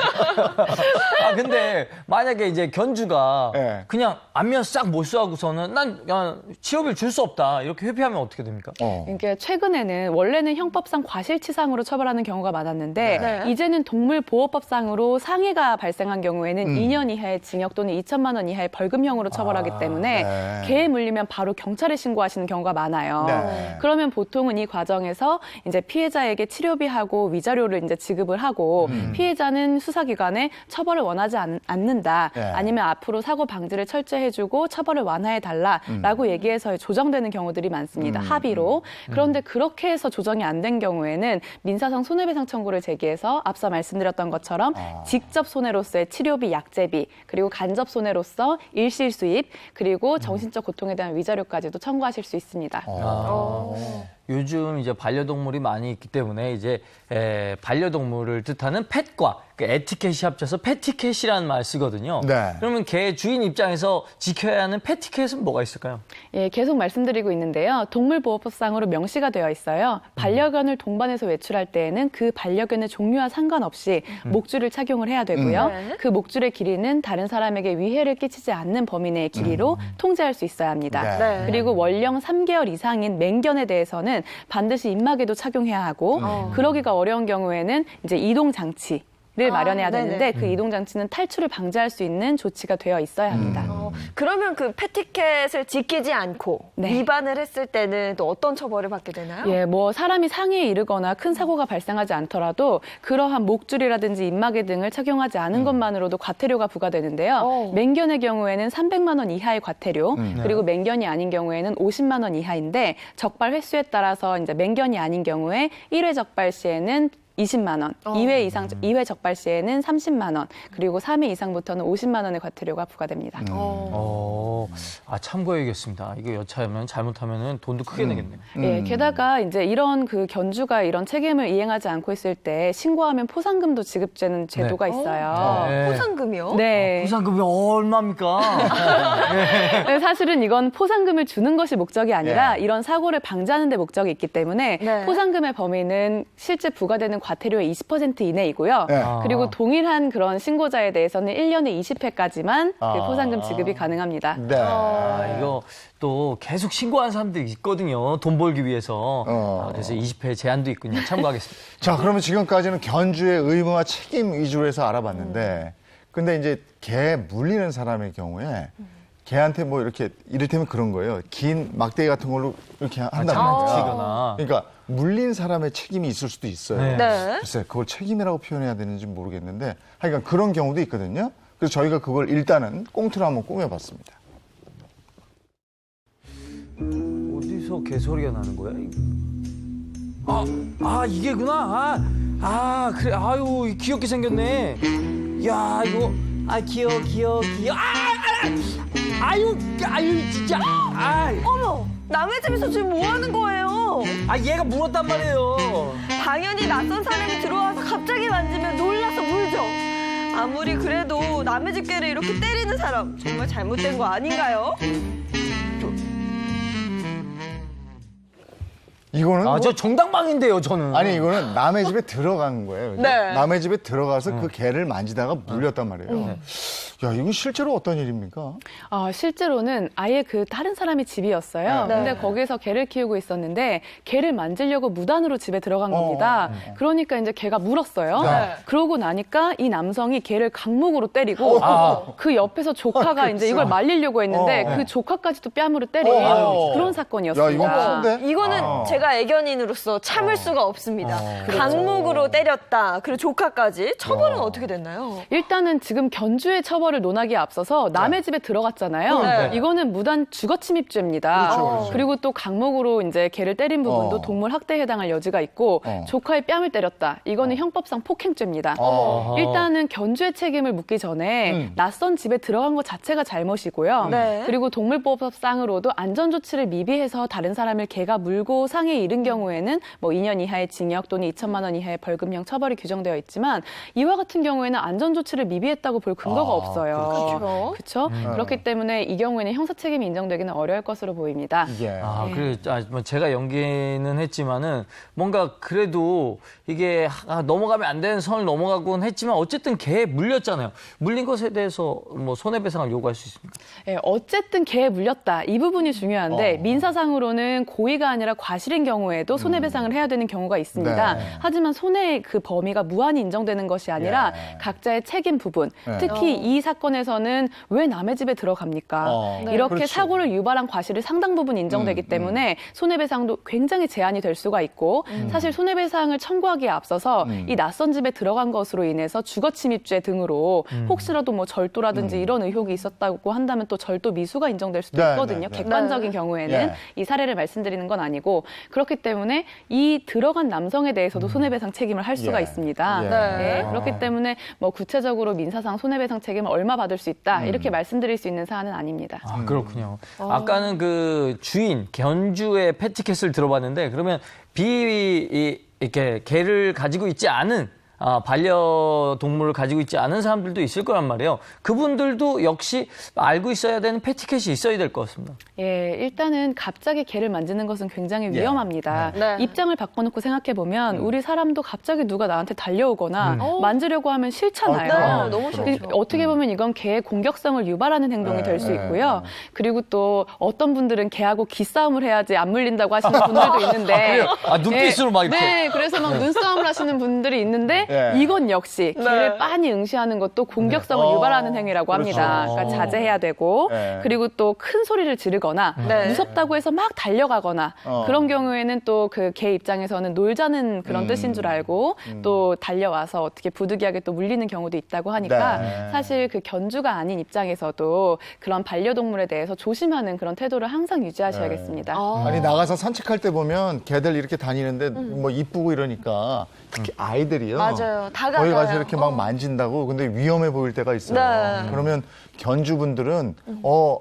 근데 만약에 이제 견주가 그냥 안면 싹 몰수하고서는 난 치료비를 줄 수 없다 이렇게 회피하면 어떻게 됩니까? 그러니까 최근에는 원래는 형법상 과실치상으로 처벌하는 경우가 많았는데 이제는 동물보호법상으로 상해가 발생한 경우에는 2년 이하의 징역 또는 2천만 원 이하의 벌금형으로 처벌하기 때문에 개에 물리면 바로 경찰에 신고하시는 경우가 많아요. 그러면 보통은 이 과정에서 이제 피해자에게 치료비하고 위자료를 이제 지급을 하고 피해자는 수사기관에 처벌을 원하지 않는다. 아니면 앞으로 사고 방지를 철저히 해주고 처벌을 완화해달라라고 얘기해서 조정되는 경우들이 많습니다. 합의로. 그런데 그렇게 해서 조정이 안 된 경우에는 민사상 손해배상 청구를 제기해서 앞서 말씀드렸던 것처럼 직접 손해로서의 치료비, 약제비, 그리고 간접 손해로서 일실 수입, 그리고 정신적 고통에 대한 위자료까지도 청구하실 수 있습니다. 요즘 이제 반려동물이 많이 있기 때문에 이제 반려동물을 뜻하는 펫과 그 에티켓이 합쳐서 패티켓이라는 말 쓰거든요. 그러면 개 주인 입장에서 지켜야 하는 패티켓은 뭐가 있을까요? 예, 계속 말씀드리고 있는데요. 동물보호법상으로 명시가 되어 있어요. 반려견을 동반해서 외출할 때에는 그 반려견의 종류와 상관없이 목줄을 착용을 해야 되고요. 그 목줄의 길이는 다른 사람에게 위해를 끼치지 않는 범위 내의 길이로 통제할 수 있어야 합니다. 그리고 원령 3개월 이상인 맹견에 대해서는 반드시 입마개도 착용해야 하고 그러기가 어려운 경우에는 이제 이동 장치 를 마련해야 되는데 그 이동 장치는 탈출을 방지할 수 있는 조치가 되어 있어야 합니다. 그러면 그 패티켓을 지키지 않고 위반을 했을 때는 또 어떤 처벌을 받게 되나요? 예, 뭐 사람이 상해에 이르거나 큰 사고가 발생하지 않더라도 그러한 목줄이라든지 입마개 등을 착용하지 않은 것만으로도 과태료가 부과되는데요. 맹견의 경우에는 300만 원 이하의 과태료, 그리고 맹견이 아닌 경우에는 50만 원 이하인데 적발 횟수에 따라서 이제 맹견이 아닌 경우에 1회 적발 시에는 20만 원, 2회 적발 시에는 30만 원, 그리고 3회 이상부터는 50만 원의 과태료가 부과됩니다. 참고해야겠습니다. 이거 여차하면 잘못하면 돈도 크게 내겠네요. 예, 게다가 이제 이런 그 견주가 이런 책임을 이행하지 않고 있을 때 신고하면 포상금도 지급되는 제도가 있어요. 네. 포상금이요? 네. 부상금이 얼마입니까? 네, 사실은 이건 포상금을 주는 것이 목적이 아니라 예. 이런 사고를 방지하는 데 목적이 있기 때문에 네. 포상금의 범위는 실제 부과되는 과태료의 20% 이내이고요. 예. 그리고 동일한 그런 신고자에 대해서는 1년에 20회까지만 아. 그 포상금 지급이 가능합니다. 네. 이거 또 계속 신고하는 사람들이 있거든요. 돈 벌기 위해서. 그래서 20회 제한도 있군요. 참고하겠습니다. 자, 그러면 지금까지는 견주의 의무와 책임 위주로 해서 알아봤는데, 근데 이제 개 물리는 사람의 경우에 개한테 뭐 이렇게 이를테면 그런 거예요. 긴 막대기 같은 걸로 이렇게 한단 말이에요. 치거나. 그러니까 물린 사람의 책임이 있을 수도 있어요. 네. 네. 글쎄, 그걸 책임이라고 표현해야 되는지 모르겠는데, 하여간 그런 경우도 있거든요. 그래서 저희가 그걸 일단은 꽁트로 한번 꾸며봤습니다. 어디서 개소리가 나는 거야? 이게구나. 그래. 아유, 귀엽게 생겼네. 야, 이거. 귀여워. 아유, 진짜. 어머, 남의 집에서 지금 뭐 하는 거예요? 얘가 물었단 말이에요. 당연히 낯선 사람이 들어와서 갑자기 만지면 놀라서 물죠. 아무리 그래도 남의 집 개를 이렇게 때리는 사람 정말 잘못된 거 아닌가요? 이거는 뭐- 저 정당방인데요, 저는. 아니 이거는 남의 집에 들어간 거예요. 그죠? 네. 남의 집에 들어가서 그 개를 만지다가 물렸단 말이에요. 야, 이건 실제로 어떤 일입니까? 실제로는 아예 그 다른 사람의 집이었어요. 네. 근데 거기서 개를 키우고 있었는데 개를 만지려고 무단으로 집에 들어간 겁니다. 그러니까 이제 개가 물었어요. 네. 그러고 나니까 이 남성이 개를 강목으로 때리고 그 옆에서 조카가 이제 이걸 말리려고 했는데 그 조카까지도 뺨으로 때린 그런 사건이었습니다. 야, 이건 큰데? 이거는 제가 애견인으로서 참을 수가 없습니다. 강목으로 때렸다. 그리고 조카까지. 처벌은 어떻게 됐나요? 일단은 지금 견주의 처벌을 논하기에 앞서서 남의 집에 들어갔잖아요. 네. 이거는 무단 주거침입죄입니다. 그렇죠. 그리고 또 강목으로 이제 개를 때린 부분도 동물 학대에 해당할 여지가 있고 조카의 뺨을 때렸다. 이거는 형법상 폭행죄입니다. 일단은 견주의 책임을 묻기 전에 낯선 집에 들어간 것 자체가 잘못이고요. 네. 그리고 동물보호법상으로도 안전조치를 미비해서 다른 사람을 개가 물고 상해에 이른 경우에는 뭐 2년 이하의 징역 또는 2천만 원 이하의 벌금형 처벌이 규정되어 있지만 이와 같은 경우에는 안전조치를 미비했다고 볼 근거가 없어요. 그렇죠. 그렇기 때문에 이 경우에는 형사 책임이 인정되기는 어려울 것으로 보입니다. 이게. 뭐 제가 연기는 했지만은 뭔가 그래도 이게 넘어가면 안 되는 선을 넘어가곤 했지만 어쨌든 개에 물렸잖아요. 물린 것에 대해서 뭐 손해배상을 요구할 수 있습니까? 네, 어쨌든 개에 물렸다. 이 부분이 중요한데 민사상으로는 고의가 아니라 과실인 경우에도 손해배상을 해야 되는 경우가 있습니다. 네. 하지만 손해 그 범위가 무한히 인정되는 것이 아니라 각자의 책임 부분, 특히 이 사건에서는 왜 남의 집에 들어갑니까? 이렇게 그렇죠. 사고를 유발한 과실이 상당 부분 인정되기 때문에 손해배상도 굉장히 제한이 될 수가 있고 사실 손해배상을 청구하기에 앞서서 이 낯선 집에 들어간 것으로 인해서 주거침입죄 등으로 혹시라도 뭐 절도라든지 이런 의혹이 있었다고 한다면 또 절도 미수가 인정될 수도 네, 있거든요. 네, 네. 객관적인 경우에는 예. 이 사례를 말씀드리는 건 아니고 그렇기 때문에 이 들어간 남성에 대해서도 손해배상 책임을 할 수가 예. 있습니다. 예. 네. 그렇기 때문에 뭐 구체적으로 민사상 손해배상 책임을 얼마 받을 수 있다 이렇게 말씀드릴 수 있는 사안은 아닙니다. 그렇군요. 아까는 그 주인, 견주의 패티켓을 들어봤는데 그러면 이렇게 개를 가지고 있지 않은 반려동물을 가지고 있지 않은 사람들도 있을 거란 말이에요. 그분들도 역시 알고 있어야 되는 패티켓이 있어야 될 것 같습니다. 예, 일단은 갑자기 개를 만지는 것은 굉장히 위험합니다. 네. 입장을 바꿔놓고 생각해보면 우리 사람도 갑자기 누가 나한테 달려오거나 만지려고 하면 싫잖아요. 네, 너무 싫죠. 어떻게 보면 이건 개의 공격성을 유발하는 행동이 될 수 있고요. 그리고 또 어떤 분들은 개하고 기싸움을 해야지 안 물린다고 하시는 분들도 있는데 눈빛으로 막 이렇게. 네, 그래서 막 눈싸움을 하시는 분들이 있는데 예. 이건 역시 개를 빤히 응시하는 것도 공격성을 유발하는 행위라고 합니다. 그렇죠. 그러니까 자제해야 되고 예. 그리고 또 큰 소리를 지르거나 네. 무섭다고 해서 막 달려가거나 그런 경우에는 또 그 개 입장에서는 놀자는 그런 뜻인 줄 알고 또 달려와서 어떻게 부득이하게 또 물리는 경우도 있다고 하니까 네. 사실 그 견주가 아닌 입장에서도 그런 반려동물에 대해서 조심하는 그런 태도를 항상 유지하셔야겠습니다. 아니 나가서 산책할 때 보면 개들 이렇게 다니는데 뭐 이쁘고 이러니까 특히 아이들이요. 맞아요. 거기 다가가요. 가서 이렇게 막 만진다고 근데 위험해 보일 때가 있어요. 네. 그러면 견주분들은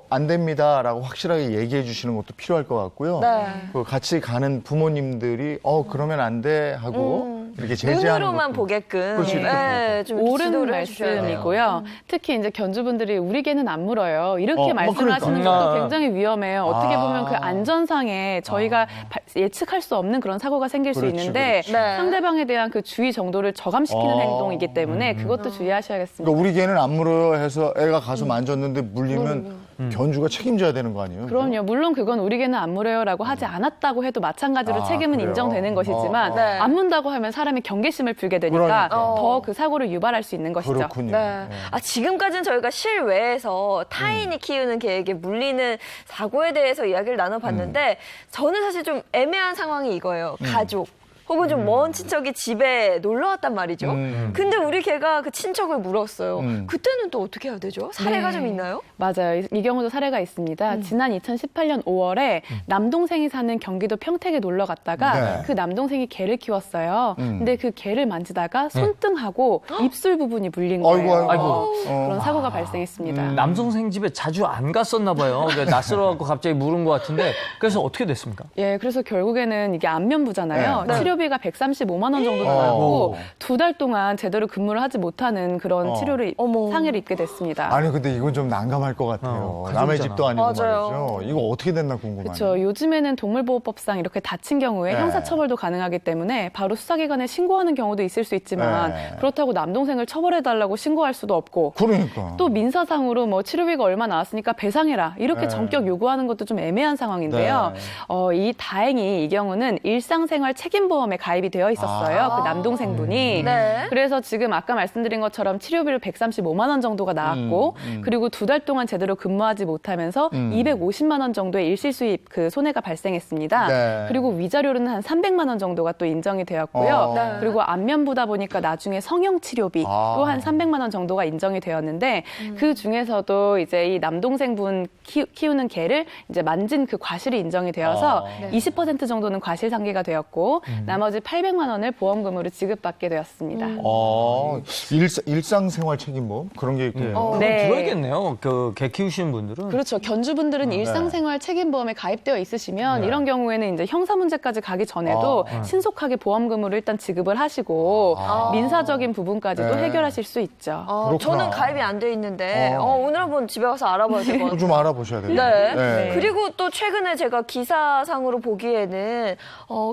안 됩니다라고 확실하게 얘기해 주시는 것도 필요할 것 같고요. 네. 그 같이 가는 부모님들이 그러면 안 돼 하고 이렇게 제지하는 눈으로만 것도. 보게끔 그렇지, 이렇게 네, 좀 이렇게 옳은 지도를 해주셔야 돼요. 말씀이고요. 특히 이제 견주분들이 우리 개는 안 물어요. 이렇게 뭐 말씀하시는 그러니까. 것도 굉장히 위험해요. 어떻게 아. 보면 그 안전상에 저희가 예측할 수 없는 그런 사고가 생길 수 그렇지, 있는데 그렇지. 네. 상대방에 대한 그 주의 정도를 저감시키는 행동이기 때문에 그것도 주의하셔야겠습니다. 그러니까 우리 개는 안 물어요 해서 애가 가서 만졌는데 물리면 견주가 책임져야 되는 거 아니에요? 그럼요. 물론 그건 우리 개는 안 물어요라고 하지 않았다고 해도 마찬가지로 책임은 그래요? 인정되는 것이지만 네. 안 문다고 하면 사람이 경계심을 풀게 되니까 그러니까. 더 그 사고를 유발할 수 있는 것이죠. 그렇군요. 네. 지금까지는 저희가 실외에서 타인이 키우는 개에게 물리는 사고에 대해서 이야기를 나눠봤는데 저는 사실 좀 애매한 상황이 이거예요. 가족. 혹은 좀 먼 친척이 집에 놀러 왔단 말이죠. 근데 우리 개가 그 친척을 물었어요. 그때는 또 어떻게 해야 되죠? 사례가 네. 좀 있나요? 맞아요. 이 경우도 사례가 있습니다. 지난 2018년 5월에 남동생이 사는 경기도 평택에 놀러 갔다가 네. 그 남동생이 개를 키웠어요. 근데 그 개를 만지다가 손등하고 입술 부분이 물린 거예요. 아이고. 그런 사고가 발생했습니다. 남동생 집에 자주 안 갔었나 봐요. 낯설어갖고 갑자기 물은 것 같은데 그래서 어떻게 됐습니까? 예, 그래서 결국에는 이게 안면부잖아요. 네. 치료비가 135만 원 정도 나왔고 2달 동안 제대로 근무를 하지 못하는 그런 치료를 상해를 입게 됐습니다. 아니 근데 이건 좀 난감할 것 같아요. 가족이잖아. 남의 집도 아니고 맞아요. 말이죠. 이거 어떻게 됐나 궁금하네요. 그렇죠. 요즘에는 동물보호법상 이렇게 다친 경우에 네. 형사처벌도 가능하기 때문에 바로 수사기관에 신고하는 경우도 있을 수 있지만 네. 그렇다고 남동생을 처벌해달라고 신고할 수도 없고 그러니까. 또 민사상으로 뭐 치료비가 얼마 나왔으니까 배상해라 이렇게 네. 전격 요구하는 것도 좀 애매한 상황인데요. 네. 다행히 이 경우는 일상생활 책임보험에 가입이 되어 있었어요. 그 남동생분이. 네. 그래서 지금 아까 말씀드린 것처럼 치료비를 135만 원 정도가 나왔고 그리고 2달 동안 제대로 근무하지 못하면서 250만 원 정도의 일시수입 그 손해가 발생했습니다. 네. 그리고 위자료는 한 300만 원 정도가 또 인정이 되었고요. 네. 그리고 안면부다 보니까 나중에 성형 치료비 또 한 300만 원 정도가 인정이 되었는데 그 중에서도 이제 이 남동생분 키우는 개를 이제 만진 그 과실이 인정이 되어서 20% 정도는 과실상계가 되었고 나머지 800만 원을 보험금으로 지급받게 되었습니다. 일상생활 책임보험 그런 게 있군요. 그럼 네. 들어야겠네요. 그 개 키우시는 분들은. 그렇죠. 견주분들은 일상생활 책임보험에 가입되어 있으시면 이런 경우에는 이제 형사 문제까지 가기 전에도 신속하게 보험금으로 일단 지급을 하시고 민사적인 부분까지도 네. 해결하실 수 있죠. 그렇구나. 저는 가입이 안 돼 있는데 오늘 한번 집에 가서 알아봐야 될 것 같아요. 좀 알아보셔야 돼요. 네. 그리고 또 최근에 제가 기사상으로 보기에는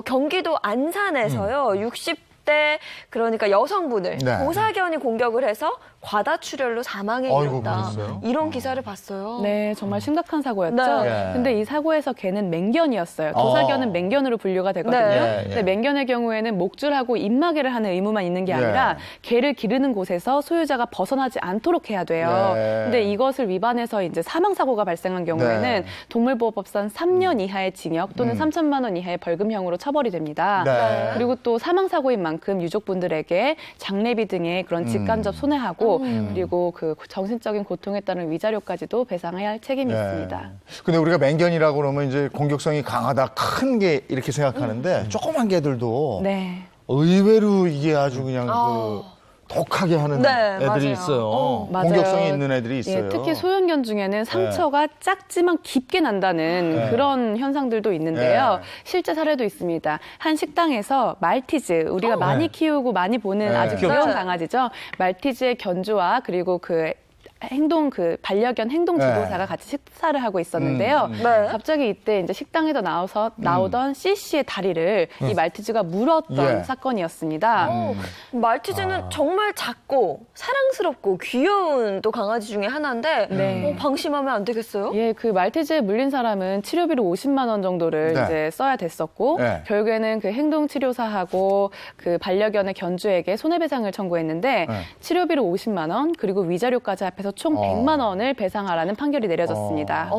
경기도 안산에서요. 60대 그러니까 여성분을 네. 고사견이 공격을 해서 과다출혈로 사망에 아이고, 이뤘다. 그랬어요? 이런 기사를 봤어요. 네, 정말 심각한 사고였죠. 네. 근데 이 사고에서 개는 맹견이었어요. 도사견은 맹견으로 분류가 되거든요. 네. 근데 맹견의 경우에는 목줄하고 입마개를 하는 의무만 있는 게 아니라 개를 기르는 곳에서 소유자가 벗어나지 않도록 해야 돼요. 네. 근데 이것을 위반해서 이제 사망 사고가 발생한 경우에는 네. 동물보호법상 3년 이하의 징역 또는 3천만 원 이하의 벌금형으로 처벌이 됩니다. 네. 그리고 또 사망 사고인 만큼 유족분들에게 장례비 등의 그런 직간접 손해하고 그리고 그 정신적인 고통에 따른 위자료까지도 배상해야 할 책임이 있습니다. 근데 우리가 맹견이라고 그러면 이제 공격성이 강하다, 큰 게 이렇게 생각하는데 조그만 개들도 네. 의외로 이게 아주 그냥 그 독하게 하는 네, 애들이 맞아요. 있어요. 맞아요. 공격성이 있는 애들이 있어요. 예, 특히 소형견 중에는 상처가 작지만 깊게 난다는 그런 현상들도 있는데요. 실제 사례도 있습니다. 한 식당에서 말티즈, 우리가 많이 키우고 많이 보는 아주 귀여운 네. 강아지죠. 말티즈의 견주와 그리고 그 반려견 행동 지도사가 같이 식사를 하고 있었는데요. 네. 갑자기 이때 이제 식당에서 나오던 CC의 다리를 이 말티즈가 물었던 예. 사건이었습니다. 말티즈는 정말 작고 사랑스럽고 귀여운 또 강아지 중에 하나인데 네. 방심하면 안 되겠어요? 예, 그 말티즈에 물린 사람은 치료비로 50만 원 정도를 네. 이제 써야 됐었고 네. 결국에는 그 행동치료사하고 그 반려견의 견주에게 손해배상을 청구했는데 네. 치료비로 50만 원 그리고 위자료까지 합해서 총 100만 원을 배상하라는 판결이 내려졌습니다.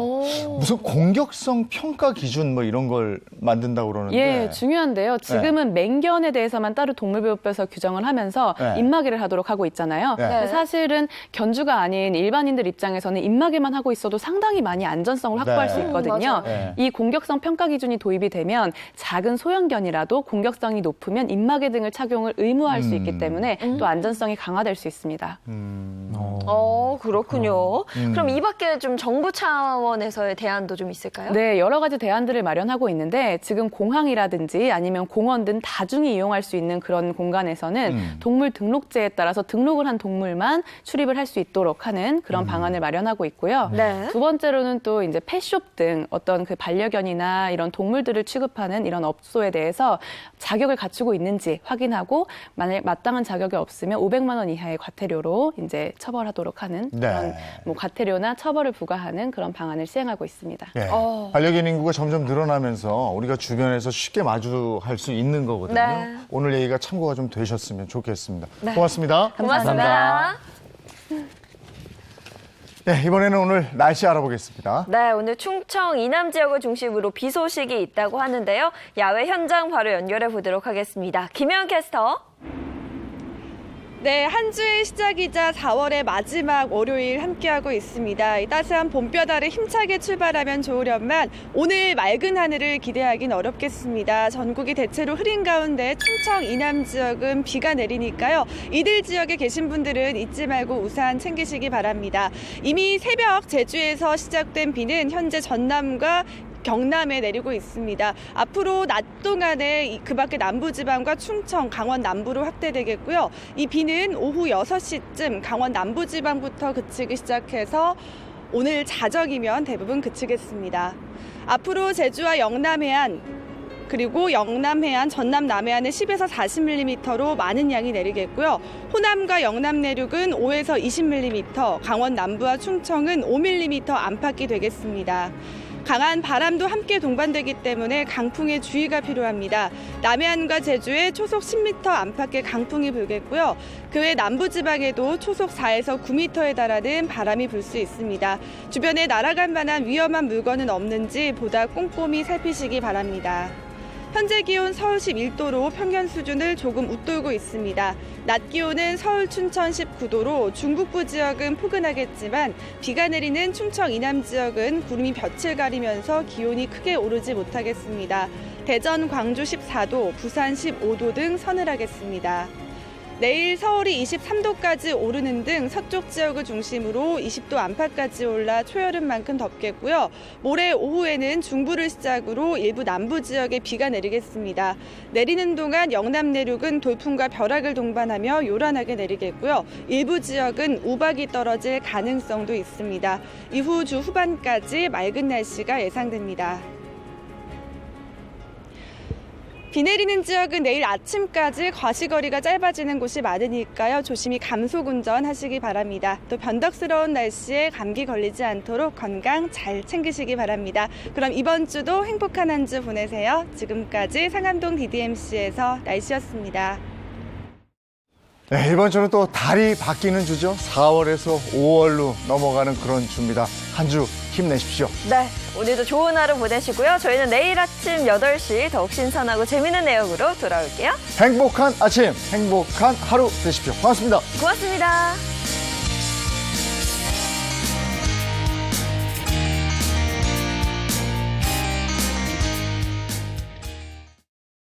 무슨 공격성 평가 기준 뭐 이런 걸 만든다고 그러는데. 예, 중요한데요. 지금은 맹견에 대해서만 따로 동물보호법에서 규정을 하면서 네. 입마개를 하도록 하고 있잖아요. 네. 근데 사실은 견주가 아닌 일반인들 입장에서는 입마개만 하고 있어도 상당히 많이 안전성을 확보할 네. 수 있거든요. 네. 이 공격성 평가 기준이 도입이 되면 작은 소형견이라도 공격성이 높으면 입마개 등을 착용을 의무화할 수 있기 때문에 또 안전성이 강화될 수 있습니다. 그렇군요. 그럼 이 밖에 좀 정부 차원에서의 대안도 좀 있을까요? 네, 여러 가지 대안들을 마련하고 있는데 지금 공항이라든지 아니면 공원 등 다중이 이용할 수 있는 그런 공간에서는 동물 등록제에 따라서 등록을 한 동물만 출입을 할 수 있도록 하는 그런 방안을 마련하고 있고요. 네. 두 번째로는 또 이제 펫숍 등 어떤 그 반려견이나 이런 동물들을 취급하는 이런 업소에 대해서 자격을 갖추고 있는지 확인하고 만약 마땅한 자격이 없으면 500만 원 이하의 과태료로 이제 처벌하도록 하는 네. 그런 뭐 과태료나 처벌을 부과하는 그런 방안을 시행하고 있습니다. 예. 반려견 인구가 점점 늘어나면서 우리가 주변에서 쉽게 마주할 수 있는 거거든요. 네. 오늘 얘기가 참고가 좀 되셨으면 좋겠습니다. 고맙습니다. 고맙습니다. 네, 이번에는 오늘 날씨 알아보겠습니다. 네, 오늘 충청 이남 지역을 중심으로 비 소식이 있다고 하는데요. 야외 현장 바로 연결해 보도록 하겠습니다. 김현 캐스터. 네, 한 주의 시작이자 4월의 마지막 월요일 함께하고 있습니다. 이 따스한 봄볕아래 힘차게 출발하면 좋으련만 오늘 맑은 하늘을 기대하긴 어렵겠습니다. 전국이 대체로 흐린 가운데 충청 이남 지역은 비가 내리니까요. 이들 지역에 계신 분들은 잊지 말고 우산 챙기시기 바랍니다. 이미 새벽 제주에서 시작된 비는 현재 전남과 경남에 내리고 있습니다. 앞으로 낮 동안에 그 밖에 남부지방과 충청, 강원 남부로 확대되겠고요. 이 비는 오후 6시쯤 강원 남부지방부터 그치기 시작해서 오늘 자정이면 대부분 그치겠습니다. 앞으로 제주와 영남 해안 그리고 영남 해안, 전남 남해안에 10에서 40mm로 많은 양이 내리겠고요. 호남과 영남 내륙은 5에서 20mm, 강원 남부와 충청은 5mm 안팎이 되겠습니다. 강한 바람도 함께 동반되기 때문에 강풍에 주의가 필요합니다. 남해안과 제주에 초속 10m 안팎의 강풍이 불겠고요. 그 외 남부지방에도 초속 4에서 9m에 달하는 바람이 불 수 있습니다. 주변에 날아갈 만한 위험한 물건은 없는지 보다 꼼꼼히 살피시기 바랍니다. 현재 기온 서울 11도로 평년 수준을 조금 웃돌고 있습니다. 낮 기온은 서울, 춘천 19도로 중북부 지역은 포근하겠지만 비가 내리는 충청 이남 지역은 구름이 볕을 가리면서 기온이 크게 오르지 못하겠습니다. 대전, 광주 14도, 부산 15도 등 서늘하겠습니다. 내일 서울이 23도까지 오르는 등 서쪽 지역을 중심으로 20도 안팎까지 올라 초여름만큼 덥겠고요. 모레 오후에는 중부를 시작으로 일부 남부 지역에 비가 내리겠습니다. 내리는 동안 영남 내륙은 돌풍과 벼락을 동반하며 요란하게 내리겠고요. 일부 지역은 우박이 떨어질 가능성도 있습니다. 이후 주 후반까지 맑은 날씨가 예상됩니다. 비 내리는 지역은 내일 아침까지 과시거리가 짧아지는 곳이 많으니까요. 조심히 감속 운전하시기 바랍니다. 또 변덕스러운 날씨에 감기 걸리지 않도록 건강 잘 챙기시기 바랍니다. 그럼 이번 주도 행복한 한 주 보내세요. 지금까지 상암동 DDMC에서 날씨였습니다. 네, 이번 주는 또 달이 바뀌는 주죠. 4월에서 5월로 넘어가는 그런 주입니다. 한 주 힘내십시오. 네, 오늘도 좋은 하루 보내시고요. 저희는 내일 아침 8시 더욱 신선하고 재미있는 내용으로 돌아올게요. 행복한 아침, 행복한 하루 되십시오. 고맙습니다. 고맙습니다.